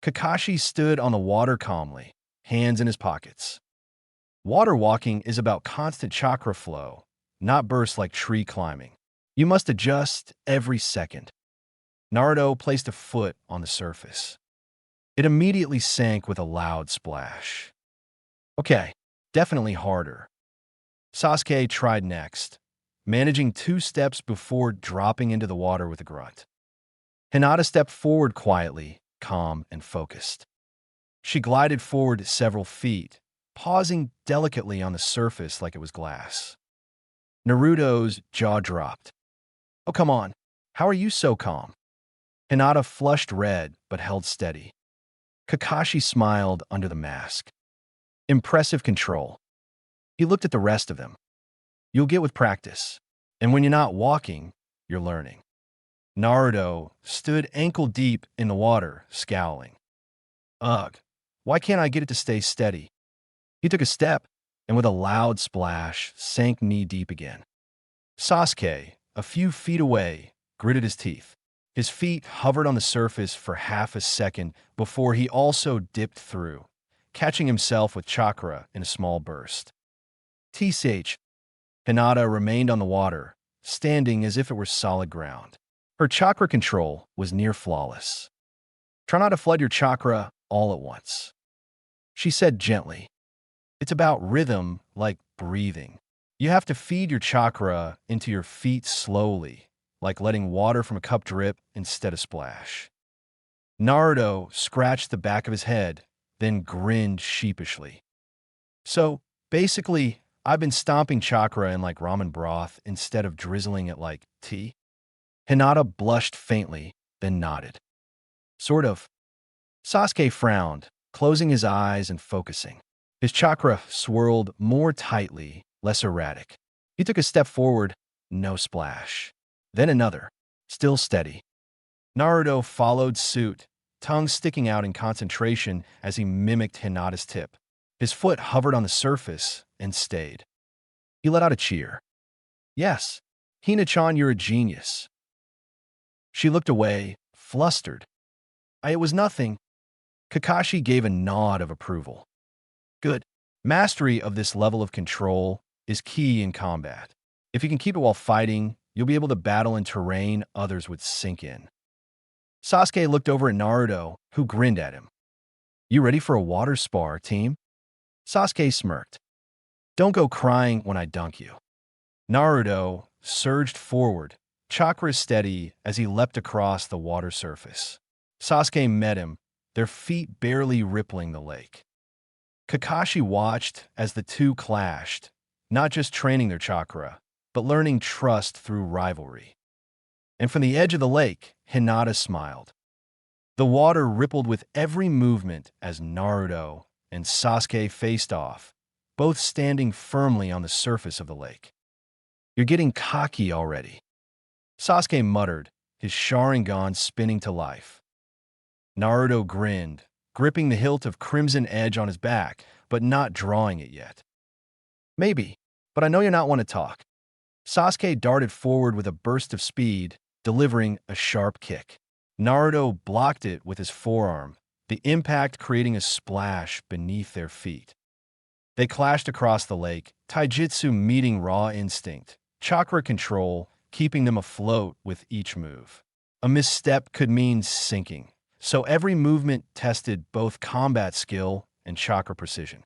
Kakashi stood on the water calmly, hands in his pockets. Water walking is about constant chakra flow, not bursts like tree climbing. You must adjust every second. Naruto placed a foot on the surface. It immediately sank with a loud splash. Okay, definitely harder. Sasuke tried next, managing 2 steps before dropping into the water with a grunt. Hinata stepped forward quietly, calm and focused. She glided forward several feet, pausing delicately on the surface like it was glass. Naruto's jaw dropped. Oh, come on. How are you so calm? Hinata flushed red but held steady. Kakashi smiled under the mask. Impressive control. He looked at the rest of them. You'll get with practice. And when you're not walking, you're learning. Naruto stood ankle-deep in the water, scowling. Ugh, why can't I get it to stay steady? He took a step, and with a loud splash, sank knee-deep again. Sasuke, a few feet away, gritted his teeth. His feet hovered on the surface for half a second before he also dipped through, catching himself with chakra in a small burst. Tsh. Hinata remained on the water, standing as if it were solid ground. Her chakra control was near flawless. Try not to flood your chakra all at once. She said gently. It's about rhythm, like breathing. You have to feed your chakra into your feet slowly, like letting water from a cup drip instead of splash. Naruto scratched the back of his head, then grinned sheepishly. So, basically, I've been stomping chakra in like ramen broth instead of drizzling it like tea? Hinata blushed faintly, then nodded. Sort of. Sasuke frowned, closing his eyes and focusing. His chakra swirled more tightly, less erratic. He took a step forward, no splash. Then another, still steady. Naruto followed suit, tongue sticking out in concentration as he mimicked Hinata's tip. His foot hovered on the surface and stayed. He let out a cheer. Yes, Hina-chan, you're a genius. She looked away, flustered. It was nothing. Kakashi gave a nod of approval. Good. Mastery of this level of control is key in combat. If you can keep it while fighting, you'll be able to battle in terrain others would sink in. Sasuke looked over at Naruto, who grinned at him. You ready for a water spar, team? Sasuke smirked. Don't go crying when I dunk you. Naruto surged forward, chakra steady as he leapt across the water surface. Sasuke met him, their feet barely rippling the lake. Kakashi watched as the two clashed, not just training their chakra, but learning trust through rivalry. And from the edge of the lake, Hinata smiled. The water rippled with every movement as Naruto and Sasuke faced off, both standing firmly on the surface of the lake. You're getting cocky already. Sasuke muttered, his Sharingan spinning to life. Naruto grinned, gripping the hilt of Crimson Edge on his back, but not drawing it yet. Maybe, but I know you're not one to talk. Sasuke darted forward with a burst of speed, delivering a sharp kick. Naruto blocked it with his forearm, the impact creating a splash beneath their feet. They clashed across the lake, taijutsu meeting raw instinct, chakra control keeping them afloat with each move. A misstep could mean sinking, so every movement tested both combat skill and chakra precision.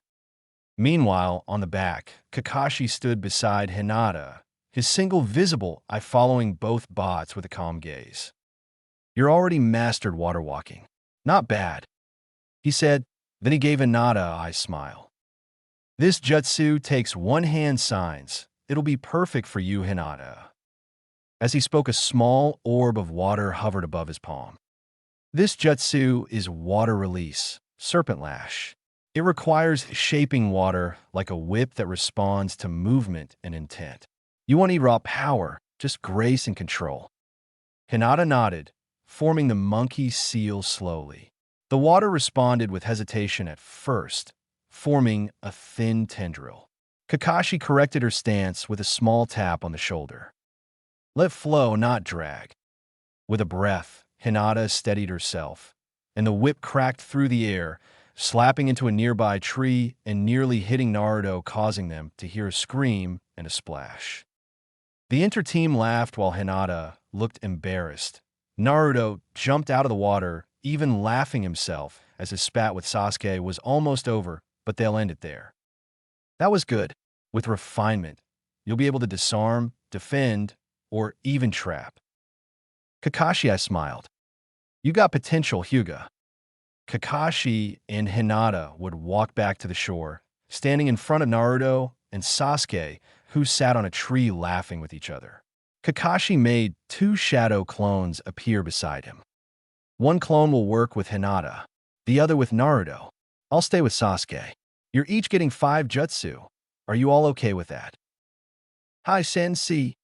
Meanwhile, on the back, Kakashi stood beside Hinata, his single visible eye following both bots with a calm gaze. You're already mastered water walking. Not bad, he said, then he gave Hinata an eye smile. This jutsu takes one-hand signs. It'll be perfect for you, Hinata. As he spoke, a small orb of water hovered above his palm. This jutsu is water release, serpent lash. It requires shaping water like a whip that responds to movement and intent. You won't need raw power, just grace and control. Hinata nodded, forming the monkey seal slowly. The water responded with hesitation at first, forming a thin tendril. Kakashi corrected her stance with a small tap on the shoulder. Let flow, not drag. With a breath, Hinata steadied herself, and the whip cracked through the air, slapping into a nearby tree and nearly hitting Naruto, causing them to hear a scream and a splash. The inter-team laughed while Hinata looked embarrassed. Naruto jumped out of the water, even laughing himself as his spat with Sasuke was almost over, but they'll end it there. That was good. With refinement, you'll be able to disarm, defend, or even trap. Kakashi, I smiled. You got potential, Hyuga. Kakashi and Hinata would walk back to the shore, standing in front of Naruto and Sasuke, who sat on a tree laughing with each other. Kakashi made 2 shadow clones appear beside him. One clone will work with Hinata, the other with Naruto. I'll stay with Sasuke. You're each getting 5 jutsu. Are you all okay with that? Hi, Sensei.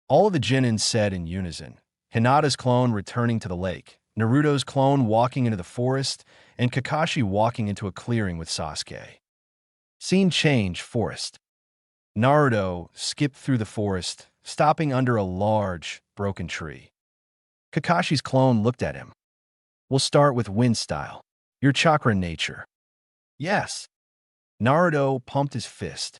All of the Genin said in unison, Hinata's clone returning to the lake, Naruto's clone walking into the forest, and Kakashi walking into a clearing with Sasuke. Scene change, forest. Naruto skipped through the forest, stopping under a large, broken tree. Kakashi's clone looked at him. We'll start with wind style. Your chakra nature. Yes. Naruto pumped his fist.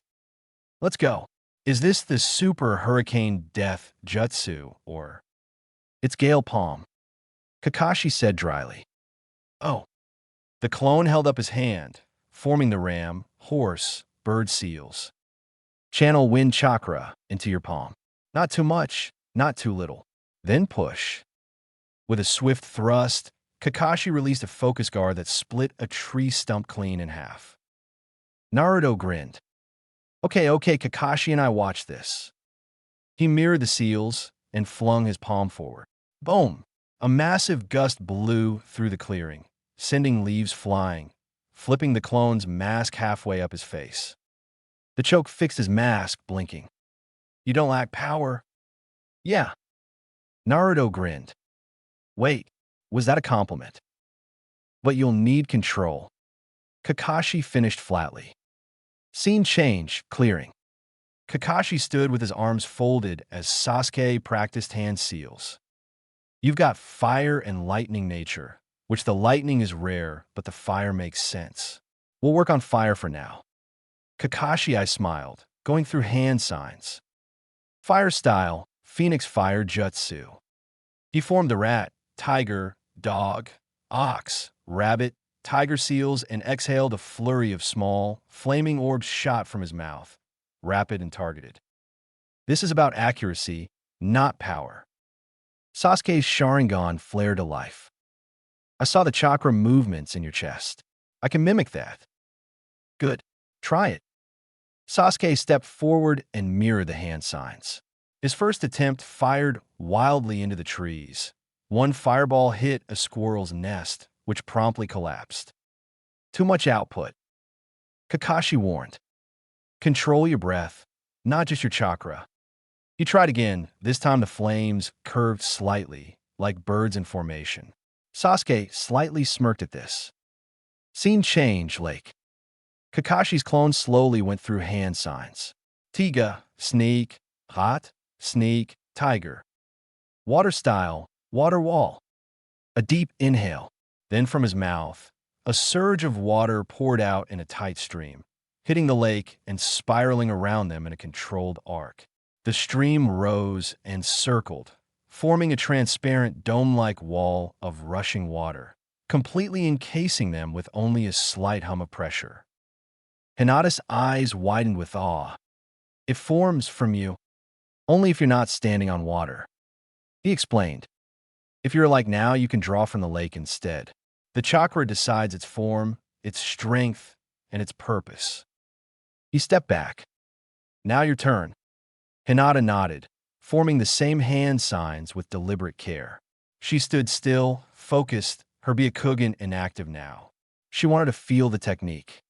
Let's go. Is this the super hurricane death jutsu, or? It's Gale Palm. Kakashi said dryly. Oh. The clone held up his hand, forming the ram, horse, bird seals. Channel wind chakra into your palm. Not too much, not too little. Then push. With a swift thrust, Kakashi released a focus guard that split a tree stump clean in half. Naruto grinned. Okay, Kakashi and I watch this. He mirrored the seals and flung his palm forward. Boom! A massive gust blew through the clearing, sending leaves flying, flipping the clone's mask halfway up his face. The choke fixed his mask, blinking. You don't lack power? Yeah. Naruto grinned. Wait, was that a compliment? But you'll need control. Kakashi finished flatly. Scene change, clearing. Kakashi stood with his arms folded as Sasuke practiced hand seals. You've got fire and lightning nature, which the lightning is rare, but the fire makes sense. We'll work on fire for now. Kakashi, I smiled, going through hand signs. Fire style, Phoenix Fire Jutsu. He formed the rat, tiger, dog, ox, rabbit, tiger seals, and exhaled a flurry of small, flaming orbs shot from his mouth, rapid and targeted. This is about accuracy, not power. Sasuke's Sharingan flared to life. I saw the chakra movements in your chest. I can mimic that. Good. Try it. Sasuke stepped forward and mirrored the hand signs. His first attempt fired wildly into the trees. One fireball hit a squirrel's nest, which promptly collapsed. Too much output. Kakashi warned. Control your breath, not just your chakra. He tried again. This time the flames curved slightly, like birds in formation. Sasuke slightly smirked at this. Scene change, lake. Kakashi's clone slowly went through hand signs. Tiga, sneak, hot, sneak, tiger. Water style, water wall. A deep inhale. Then from his mouth, a surge of water poured out in a tight stream, hitting the lake and spiraling around them in a controlled arc. The stream rose and circled, forming a transparent dome-like wall of rushing water, completely encasing them with only a slight hum of pressure. Hinata's eyes widened with awe. It forms from you, only if you're not standing on water. He explained. If you're like now, you can draw from the lake instead. The chakra decides its form, its strength, and its purpose. He stepped back. Now your turn. Hinata nodded, forming the same hand signs with deliberate care. She stood still, focused, her Byakugan inactive now. She wanted to feel the technique.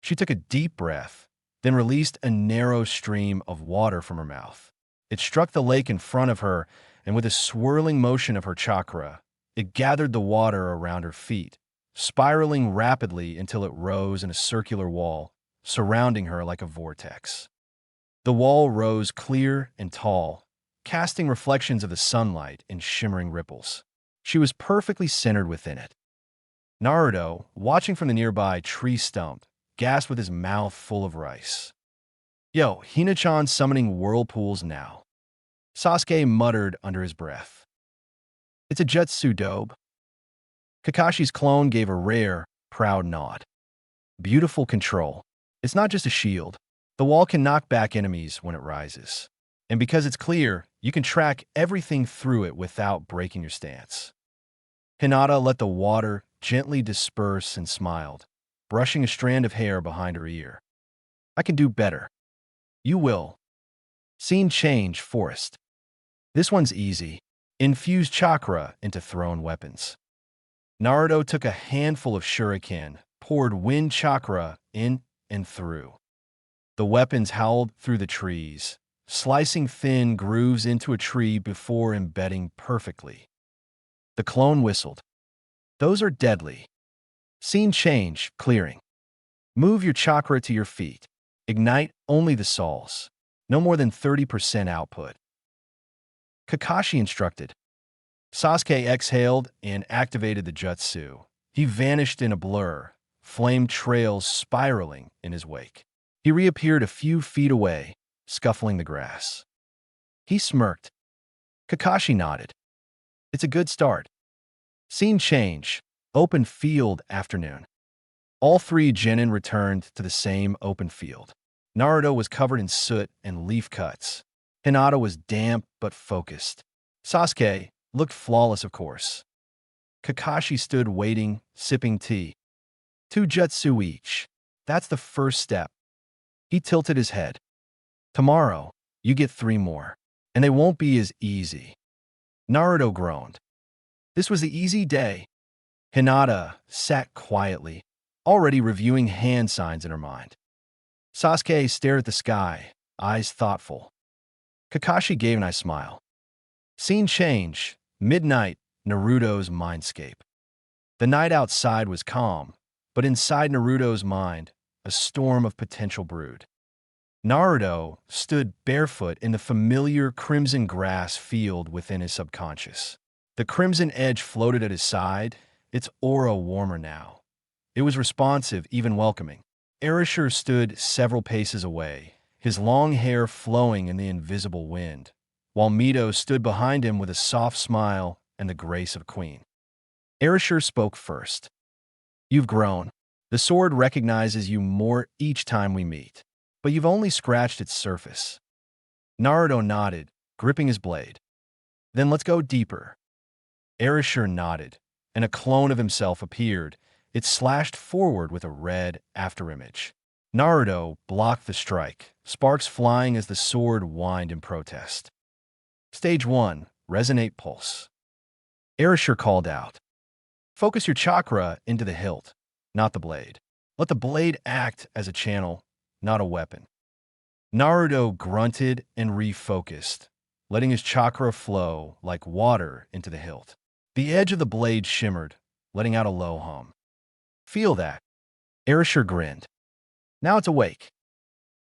She took a deep breath, then released a narrow stream of water from her mouth. It struck the lake in front of her, and with a swirling motion of her chakra, it gathered the water around her feet, spiraling rapidly until it rose in a circular wall, surrounding her like a vortex. The wall rose clear and tall, casting reflections of the sunlight in shimmering ripples. She was perfectly centered within it. Naruto, watching from the nearby tree stump, gasped with his mouth full of rice. Yo, Hina-chan summoning whirlpools now. Sasuke muttered under his breath. It's a jutsu dobe. Kakashi's clone gave a rare, proud nod. Beautiful control. It's not just a shield. The wall can knock back enemies when it rises. And because it's clear, you can track everything through it without breaking your stance. Hinata let the water gently disperse and smiled, brushing a strand of hair behind her ear. I can do better. You will. Scene change, forest. This one's easy. Infuse chakra into thrown weapons. Naruto took a handful of shuriken, poured wind chakra in and through. The weapons howled through the trees, slicing thin grooves into a tree before embedding perfectly. The clone whistled. Those are deadly. Scene change, clearing. Move your chakra to your feet. Ignite only the souls. No more than 30% output. Kakashi instructed. Sasuke exhaled and activated the jutsu. He vanished in a blur, flame trails spiraling in his wake. He reappeared a few feet away, scuffling the grass. He smirked. Kakashi nodded. It's a good start. Scene change. Open field afternoon. All three genin returned to the same open field. Naruto was covered in soot and leaf cuts. Hinata was damp but focused. Sasuke looked flawless, of course. Kakashi stood waiting, sipping tea. 2 jutsu each. That's the first step. He tilted his head. Tomorrow, you get 3 more. And they won't be as easy. Naruto groaned. This was the easy day. Hinata sat quietly, already reviewing hand signs in her mind. Sasuke stared at the sky, eyes thoughtful. Kakashi gave a nice smile. Scene change. Midnight, Naruto's mindscape. The night outside was calm, but inside Naruto's mind, a storm of potential brewed. Naruto stood barefoot in the familiar crimson grass field within his subconscious. The crimson edge floated at his side, its aura warmer now. It was responsive, even welcoming. Erashur stood several paces away, his long hair flowing in the invisible wind, while Mito stood behind him with a soft smile and the grace of a queen. Erashur spoke first. You've grown. The sword recognizes you more each time we meet, but you've only scratched its surface. Naruto nodded, gripping his blade. Then let's go deeper. Erashur nodded, and a clone of himself appeared. It slashed forward with a red afterimage. Naruto blocked the strike, sparks flying as the sword whined in protest. Stage 1, Resonate Pulse. Erashur called out. Focus your chakra into the hilt, not the blade. Let the blade act as a channel, not a weapon. Naruto grunted and refocused, letting his chakra flow like water into the hilt. The edge of the blade shimmered, letting out a low hum. Feel that. Erashur grinned. Now it's awake.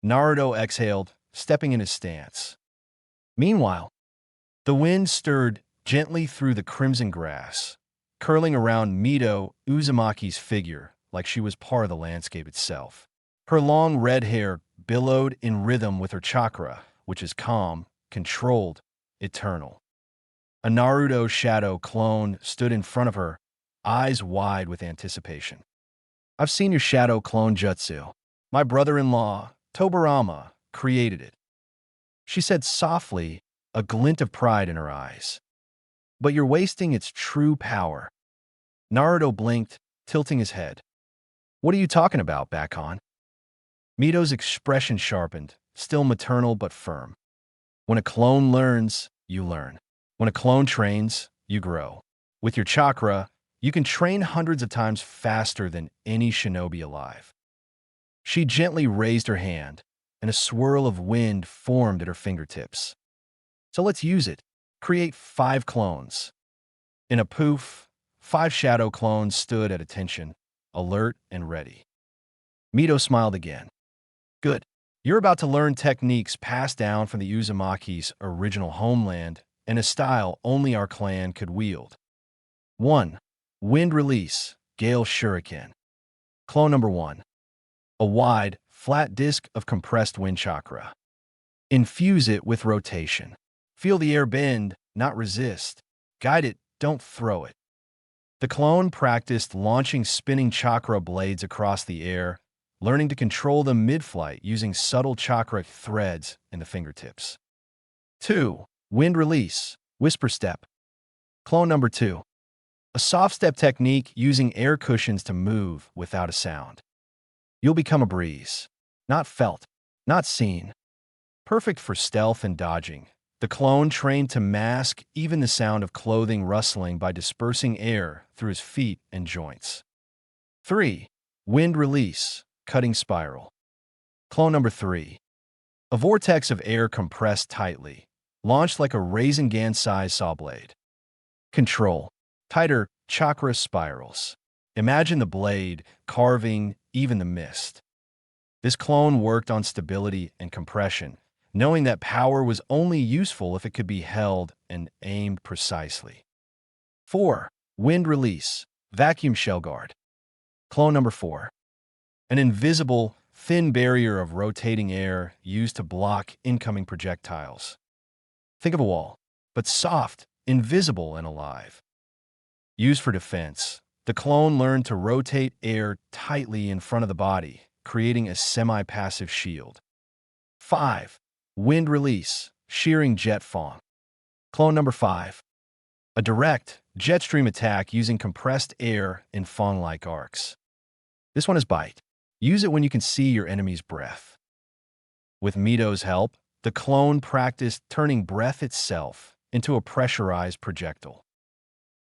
Naruto exhaled, stepping in his stance. Meanwhile, the wind stirred gently through the crimson grass, curling around Mito Uzumaki's figure like she was part of the landscape itself. Her long red hair billowed in rhythm with her chakra, which is calm, controlled, eternal. A Naruto shadow clone stood in front of her, eyes wide with anticipation. I've seen your shadow clone jutsu. My brother-in-law, Tobarama, created it. She said softly, a glint of pride in her eyes. But you're wasting its true power. Naruto blinked, tilting his head. What are you talking about, Bakon? Mito's expression sharpened, still maternal but firm. When a clone learns, you learn. When a clone trains, you grow. With your chakra, you can train hundreds of times faster than any shinobi alive. She gently raised her hand, and a swirl of wind formed at her fingertips. So let's use it. Create 5 clones. In a poof, 5 shadow clones stood at attention, alert and ready. Mito smiled again. Good. You're about to learn techniques passed down from the Uzumaki's original homeland in a style only our clan could wield. 1. Wind Release, Gale Shuriken. Clone number 1. A wide, flat disc of compressed wind chakra. Infuse it with rotation. Feel the air bend, not resist. Guide it, don't throw it. The clone practiced launching spinning chakra blades across the air, learning to control them mid-flight using subtle chakra threads in the fingertips. 2. Wind Release, Whisper Step. Clone number 2. A soft step technique using air cushions to move without a sound. You'll become a breeze. Not felt, not seen. Perfect for stealth and dodging. The clone trained to mask even the sound of clothing rustling by dispersing air through his feet and joints. 3. Wind Release, Cutting Spiral. Clone number 3. A vortex of air compressed tightly, launched like a raisin-gan-sized saw blade. Control. Tighter chakra spirals. Imagine the blade, carving even the mist. This clone worked on stability and compression, knowing that power was only useful if it could be held and aimed precisely. 4. Wind Release, Vacuum Shell Guard. Clone number 4. An invisible, thin barrier of rotating air used to block incoming projectiles. Think of a wall, but soft, invisible, and alive. Used for defense, the clone learned to rotate air tightly in front of the body, creating a semi-passive shield. 5. Wind Release, Shearing Jet Fong. Clone number 5. A direct, jet stream attack using compressed air in fong-like arcs. This one is Bite. Use it when you can see your enemy's breath. With Mito's help, the clone practiced turning breath itself into a pressurized projectile.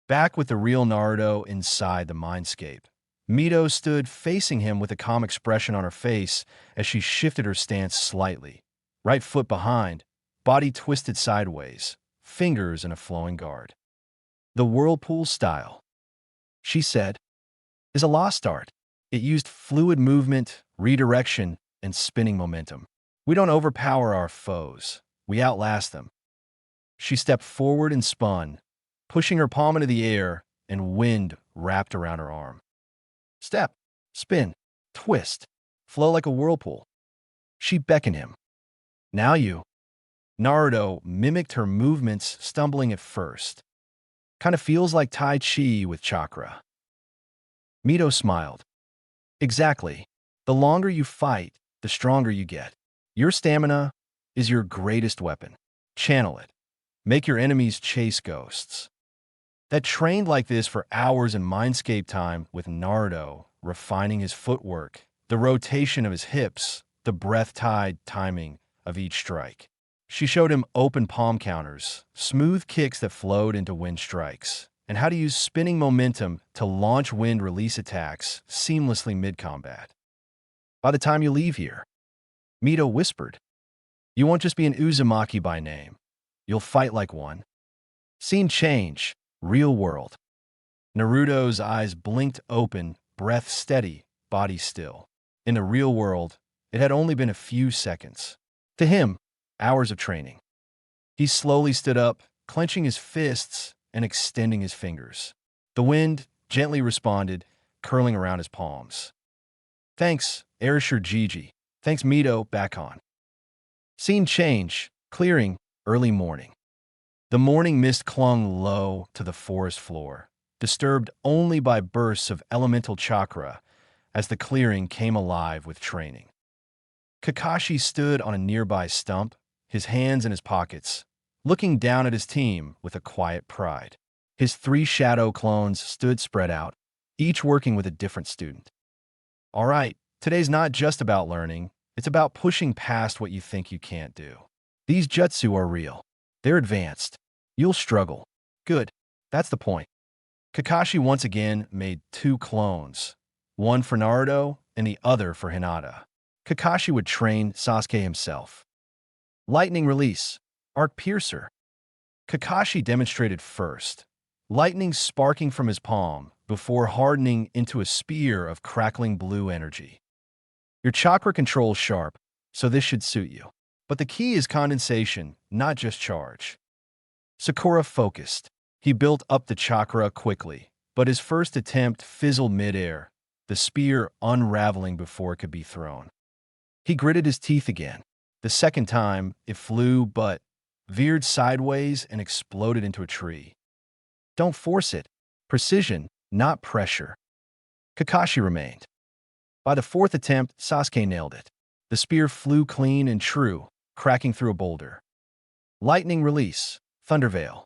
Back with the real Naruto inside the mindscape, Mito stood facing him with a calm expression on her face as she shifted her stance slightly. Right foot behind, body twisted sideways, fingers in a flowing guard. The whirlpool style, she said, is a lost art. It used fluid movement, redirection, and spinning momentum. We don't overpower our foes. We outlast them. She stepped forward and spun, pushing her palm into the air, and wind wrapped around her arm. Step, spin, twist, flow like a whirlpool. She beckoned him. Now you. Naruto mimicked her movements, stumbling at first. Kind of feels like Tai Chi with chakra. Mito smiled. Exactly. The longer you fight, the stronger you get. Your stamina is your greatest weapon. Channel it. Make your enemies chase ghosts. That trained like this for hours in Mindscape time with Naruto, refining his footwork, the rotation of his hips, the breath-tied timing of each strike. She showed him open palm counters, smooth kicks that flowed into wind strikes, and how to use spinning momentum to launch wind release attacks seamlessly mid-combat. By the time you leave here, Mito whispered, you won't just be an Uzumaki by name. You'll fight like one. Scene change, real world. Naruto's eyes blinked open, breath steady, body still. In the real world, it had only been a few seconds. To him, hours of training. He slowly stood up, clenching his fists and extending his fingers. The wind gently responded, curling around his palms. Thanks, Erishur Gigi. Thanks, Mito, back on. Scene change, clearing, early morning. The morning mist clung low to the forest floor, disturbed only by bursts of elemental chakra as the clearing came alive with training. Kakashi stood on a nearby stump, his hands in his pockets, looking down at his team with a quiet pride. His 3 shadow clones stood spread out, each working with a different student. All right, today's not just about learning, it's about pushing past what you think you can't do. These jutsu are real. They're advanced. You'll struggle. Good. That's the point. Kakashi once again made 2 clones, one for Naruto and the other for Hinata. Kakashi would train Sasuke himself. Lightning Release, Arc Piercer. Kakashi demonstrated first, lightning sparking from his palm before hardening into a spear of crackling blue energy. Your chakra control's sharp, so this should suit you. But the key is condensation, not just charge. Sakura focused. He built up the chakra quickly, but his first attempt fizzled midair, the spear unraveling before it could be thrown. He gritted his teeth again. The second time, it flew but veered sideways and exploded into a tree. Don't force it. Precision, not pressure. Kakashi remained. By the fourth attempt, Sasuke nailed it. The spear flew clean and true, cracking through a boulder. Lightning release, Thunder Veil.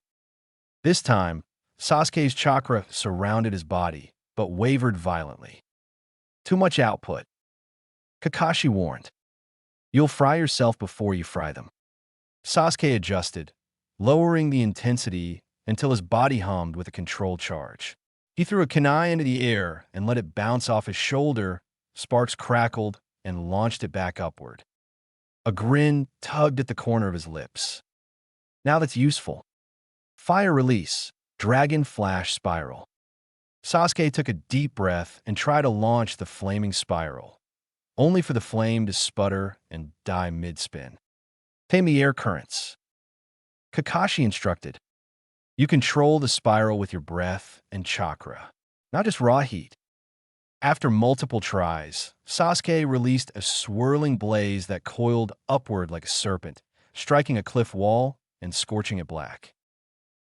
This time, Sasuke's chakra surrounded his body, but wavered violently. Too much output. Kakashi warned. You'll fry yourself before you fry them. Sasuke adjusted, lowering the intensity until his body hummed with a controlled charge. He threw a kunai into the air and let it bounce off his shoulder. Sparks crackled and launched it back upward. A grin tugged at the corner of his lips. Now that's useful. Fire release, Dragon Flash Spiral. Sasuke took a deep breath and tried to launch the flaming spiral, only for the flame to sputter and die mid-spin. Tame the air currents. Kakashi instructed. You control the spiral with your breath and chakra, not just raw heat. After multiple tries, Sasuke released a swirling blaze that coiled upward like a serpent, striking a cliff wall and scorching it black.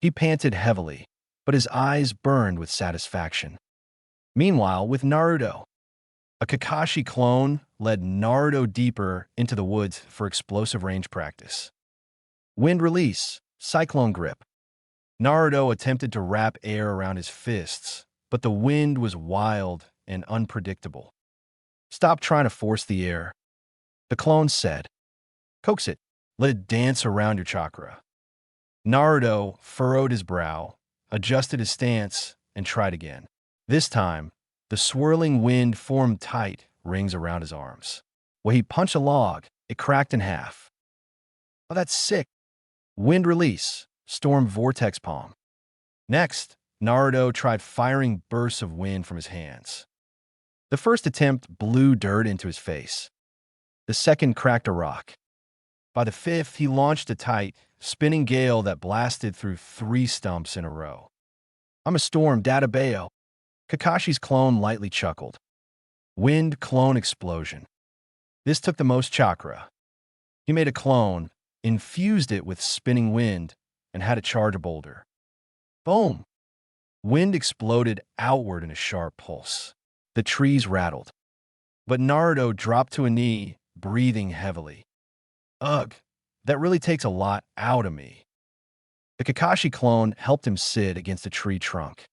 He panted heavily, but his eyes burned with satisfaction. Meanwhile, with Naruto, a Kakashi clone led Naruto deeper into the woods for explosive range practice. Wind release, Cyclone Grip. Naruto attempted to wrap air around his fists, but the wind was wild and unpredictable. Stop trying to force the air, the clone said. Coax it, let it dance around your chakra. Naruto furrowed his brow, adjusted his stance, and tried again. This time, the swirling wind formed tight rings around his arms. When he punched a log, it cracked in half. Oh, that's sick. Wind release, Storm Vortex Palm. Next, Naruto tried firing bursts of wind from his hands. The first attempt blew dirt into his face. The second cracked a rock. By the fifth, he launched a tight, spinning gale that blasted through 3 stumps in a row. I'm a storm, Databeo. Kakashi's clone lightly chuckled. Wind clone explosion. This took the most chakra. He made a clone, infused it with spinning wind, and had it charge a boulder. Boom! Wind exploded outward in a sharp pulse. The trees rattled. But Naruto dropped to a knee, breathing heavily. Ugh, that really takes a lot out of me. The Kakashi clone helped him sit against a tree trunk.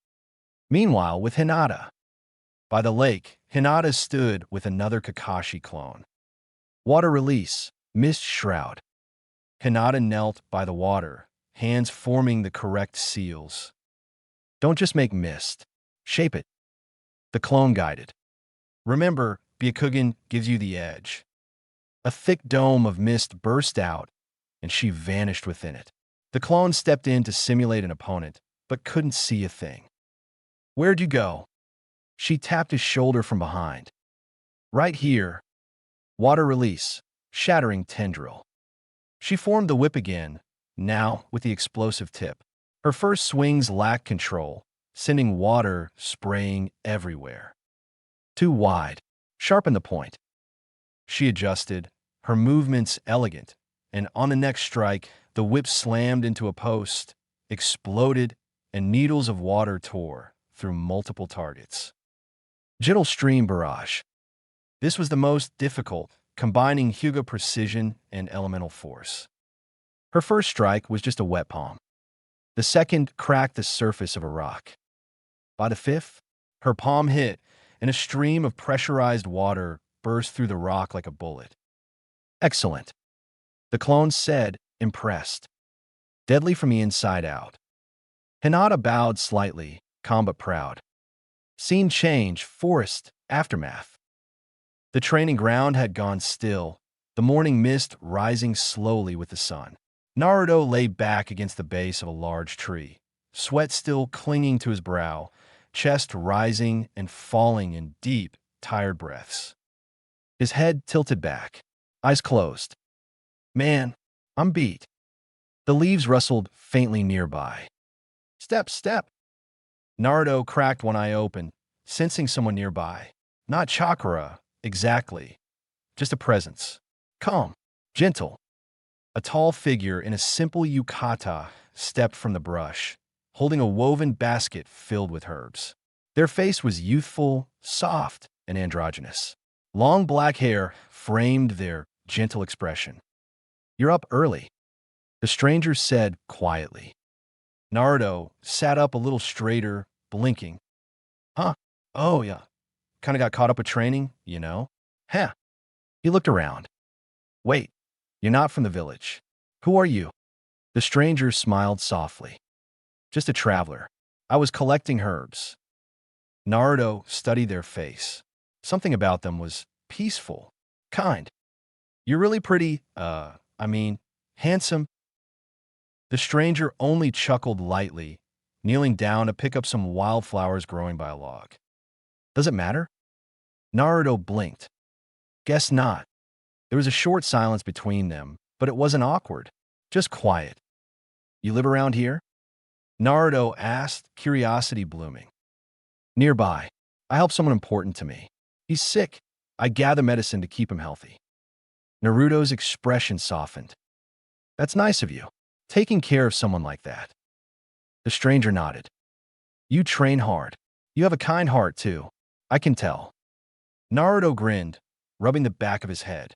Meanwhile, with Hinata. By the lake, Hinata stood with another Kakashi clone. Water release, Mist Shroud. Hinata knelt by the water, hands forming the correct seals. Don't just make mist. Shape it. The clone guided. Remember, Byakugan gives you the edge. A thick dome of mist burst out, and she vanished within it. The clone stepped in to simulate an opponent, but couldn't see a thing. Where'd you go? She tapped his shoulder from behind. Right here. Water release, shattering tendril. She formed the whip again, now with the explosive tip. Her first swings lacked control, sending water spraying everywhere. Too wide. Sharpen the point. She adjusted, her movements elegant, and on the next strike, the whip slammed into a post, exploded, and needles of water tore through multiple targets. Gentle Stream Barrage. This was the most difficult, combining Hyuga precision and elemental force. Her first strike was just a wet palm. The second cracked the surface of a rock. By the fifth, her palm hit, and a stream of pressurized water burst through the rock like a bullet. Excellent, the clone said, impressed. Deadly from the inside out. Hinata bowed slightly, calm but proud. Scene change, forest, aftermath. The training ground had gone still, the morning mist rising slowly with the sun. Naruto lay back against the base of a large tree, sweat still clinging to his brow, chest rising and falling in deep, tired breaths. His head tilted back, eyes closed. Man, I'm beat. The leaves rustled faintly nearby. Step, step. Naruto cracked one eye open, sensing someone nearby. Not chakra, exactly. Just a presence. Calm, gentle. A tall figure in a simple yukata stepped from the brush, holding a woven basket filled with herbs. Their face was youthful, soft, and androgynous. Long black hair framed their gentle expression. "You're up early," the stranger said quietly. Naruto sat up a little straighter, blinking. Huh? Oh, yeah. Kinda got caught up with training, you know? Huh. He looked around. Wait, you're not from the village. Who are you? The stranger smiled softly. Just a traveler. I was collecting herbs. Naruto studied their face. Something about them was peaceful, kind. You're really pretty, handsome. The stranger only chuckled lightly, kneeling down to pick up some wildflowers growing by a log. Does it matter? Naruto blinked. Guess not. There was a short silence between them, but it wasn't awkward, just quiet. You live around here? Naruto asked, curiosity blooming. Nearby. I help someone important to me. He's sick. I gather medicine to keep him healthy. Naruto's expression softened. That's nice of you, taking care of someone like that. The stranger nodded. You train hard. You have a kind heart, too. I can tell. Naruto grinned, rubbing the back of his head.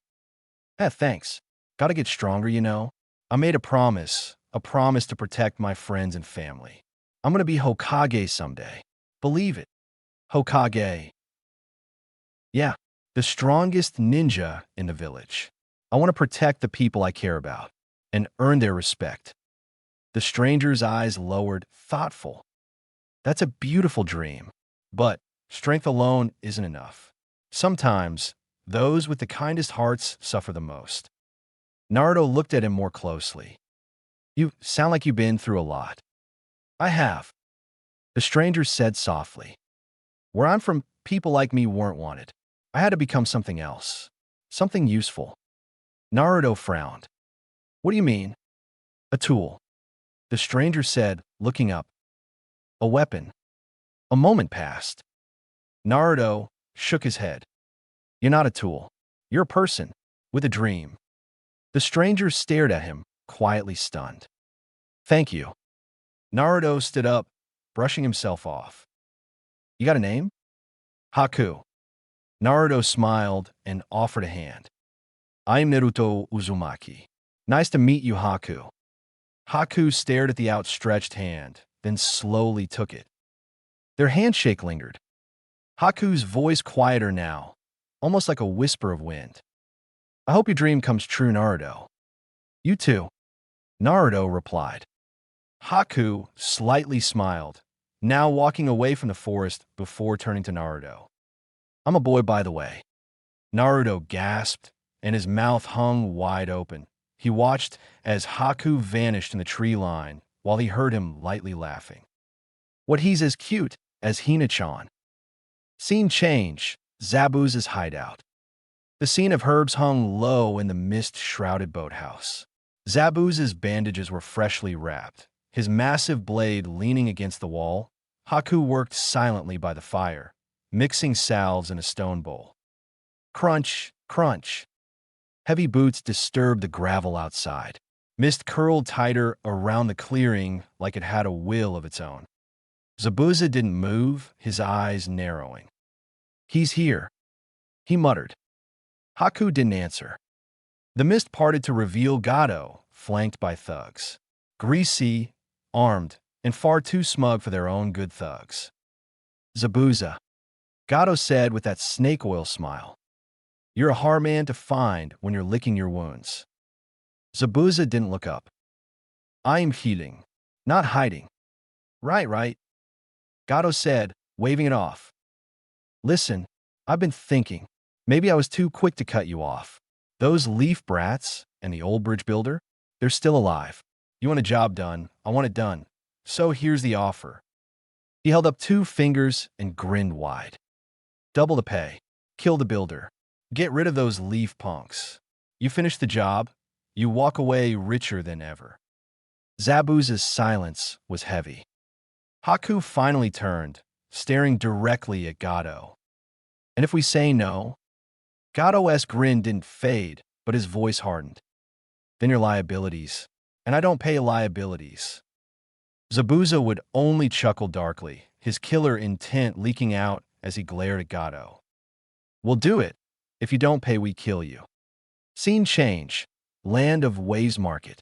Thanks. Gotta get stronger, you know. I made a promise to protect my friends and family. I'm gonna be Hokage someday. Believe it. Hokage. Yeah, the strongest ninja in the village. I want to protect the people I care about and earn their respect. The stranger's eyes lowered, thoughtful. That's a beautiful dream, but strength alone isn't enough. Sometimes, those with the kindest hearts suffer the most. Naruto looked at him more closely. You sound like you've been through a lot. I have. The stranger said softly. Where I'm from, people like me weren't wanted. I had to become something else. Something useful. Naruto frowned. What do you mean? A tool. The stranger said, looking up. A weapon. A moment passed. Naruto shook his head. You're not a tool. You're a person with a dream. The stranger stared at him, quietly stunned. Thank you. Naruto stood up, brushing himself off. You got a name? Haku. Naruto smiled and offered a hand. I'm Naruto Uzumaki. Nice to meet you, Haku. Haku stared at the outstretched hand, then slowly took it. Their handshake lingered. Haku's voice quieter now, almost like a whisper of wind. I hope your dream comes true, Naruto. You too. Naruto replied. Haku slightly smiled, now walking away from the forest before turning to Naruto. I'm a boy, by the way. Naruto gasped, and his mouth hung wide open. He watched as Haku vanished in the tree line while he heard him lightly laughing. What, he's as cute as Hina-chan. Scene change, Zabuza's hideout. The scene of herbs hung low in the mist-shrouded boathouse. Zabuza's bandages were freshly wrapped, his massive blade leaning against the wall. Haku worked silently by the fire, mixing salves in a stone bowl. Crunch, crunch. Heavy boots disturbed the gravel outside. Mist curled tighter around the clearing like it had a will of its own. Zabuza didn't move, his eyes narrowing. He's here, he muttered. Haku didn't answer. The mist parted to reveal Gato, flanked by thugs. Greasy, armed, and far too smug for their own good thugs. Zabuza, Gato said with that snake oil smile. You're a hard man to find when you're licking your wounds. Zabuza didn't look up. I'm healing, not hiding. Right. Gato said, waving it off. Listen, I've been thinking. Maybe I was too quick to cut you off. Those leaf brats and the old bridge builder? They're still alive. You want a job done? I want it done. So here's the offer. He held up 2 fingers and grinned wide. Double the pay. Kill the builder. Get rid of those leaf punks. You finish the job, you walk away richer than ever. Zabuza's silence was heavy. Haku finally turned, staring directly at Gato. And if we say no? Gato's grin didn't fade, but his voice hardened. Then your liabilities. And I don't pay liabilities. Zabuza would only chuckle darkly, his killer intent leaking out as he glared at Gato. We'll do it. If you don't pay, we kill you. Scene change. Land of Waves Market.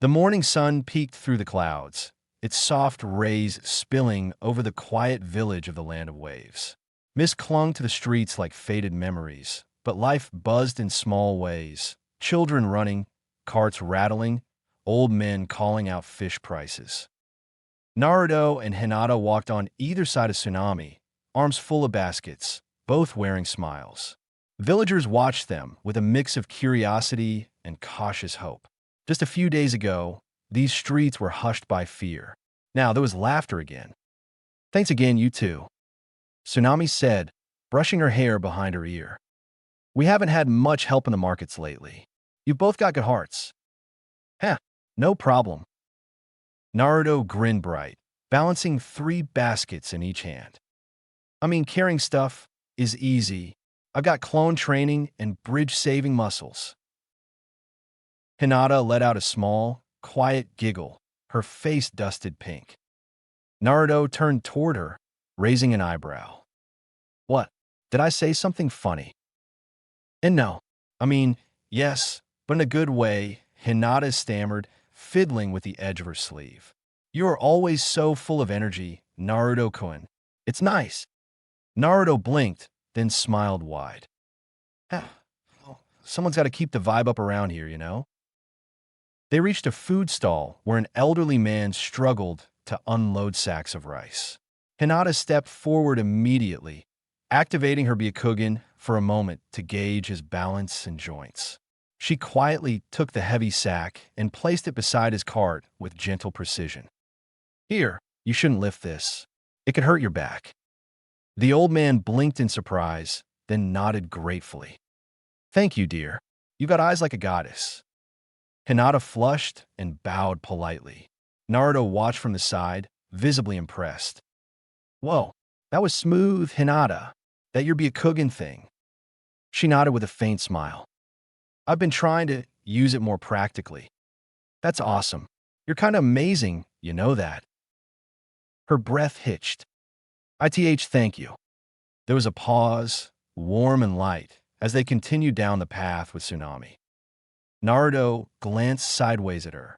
The morning sun peeked through the clouds, its soft rays spilling over the quiet village of the Land of Waves. Mist clung to the streets like faded memories, but life buzzed in small ways. Children running, carts rattling, old men calling out fish prices. Naruto and Hinata walked on either side of Tsunami, arms full of baskets, both wearing smiles. Villagers watched them with a mix of curiosity and cautious hope. Just a few days ago, these streets were hushed by fear. Now there was laughter again. Thanks again, you two, Tsunami said, brushing her hair behind her ear. We haven't had much help in the markets lately. You've both got good hearts. Heh, no problem. Naruto grinned bright, balancing 3 baskets in each hand. I mean, carrying stuff is easy. I've got clone training and bridge-saving muscles. Hinata let out a small, quiet giggle, her face dusted pink. Naruto turned toward her, raising an eyebrow. What? Did I say something funny? And no. I mean, yes, but in a good way, Hinata stammered, fiddling with the edge of her sleeve. You are always so full of energy, Naruto-kun. It's nice. Naruto blinked, then smiled wide. Someone's got to keep the vibe up around here, you know? They reached a food stall where an elderly man struggled to unload sacks of rice. Hinata stepped forward immediately, activating her Byakugan for a moment to gauge his balance and joints. She quietly took the heavy sack and placed it beside his cart with gentle precision. Here, you shouldn't lift this. It could hurt your back. The old man blinked in surprise, then nodded gratefully. Thank you, dear. You got eyes like a goddess. Hinata flushed and bowed politely. Naruto watched from the side, visibly impressed. Whoa, that was smooth, Hinata. That your Byakugan thing. She nodded with a faint smile. I've been trying to use it more practically. That's awesome. You're kind of amazing, you know that. Her breath hitched. Thank you. There was a pause, warm and light, as they continued down the path with Tsunami. Naruto glanced sideways at her,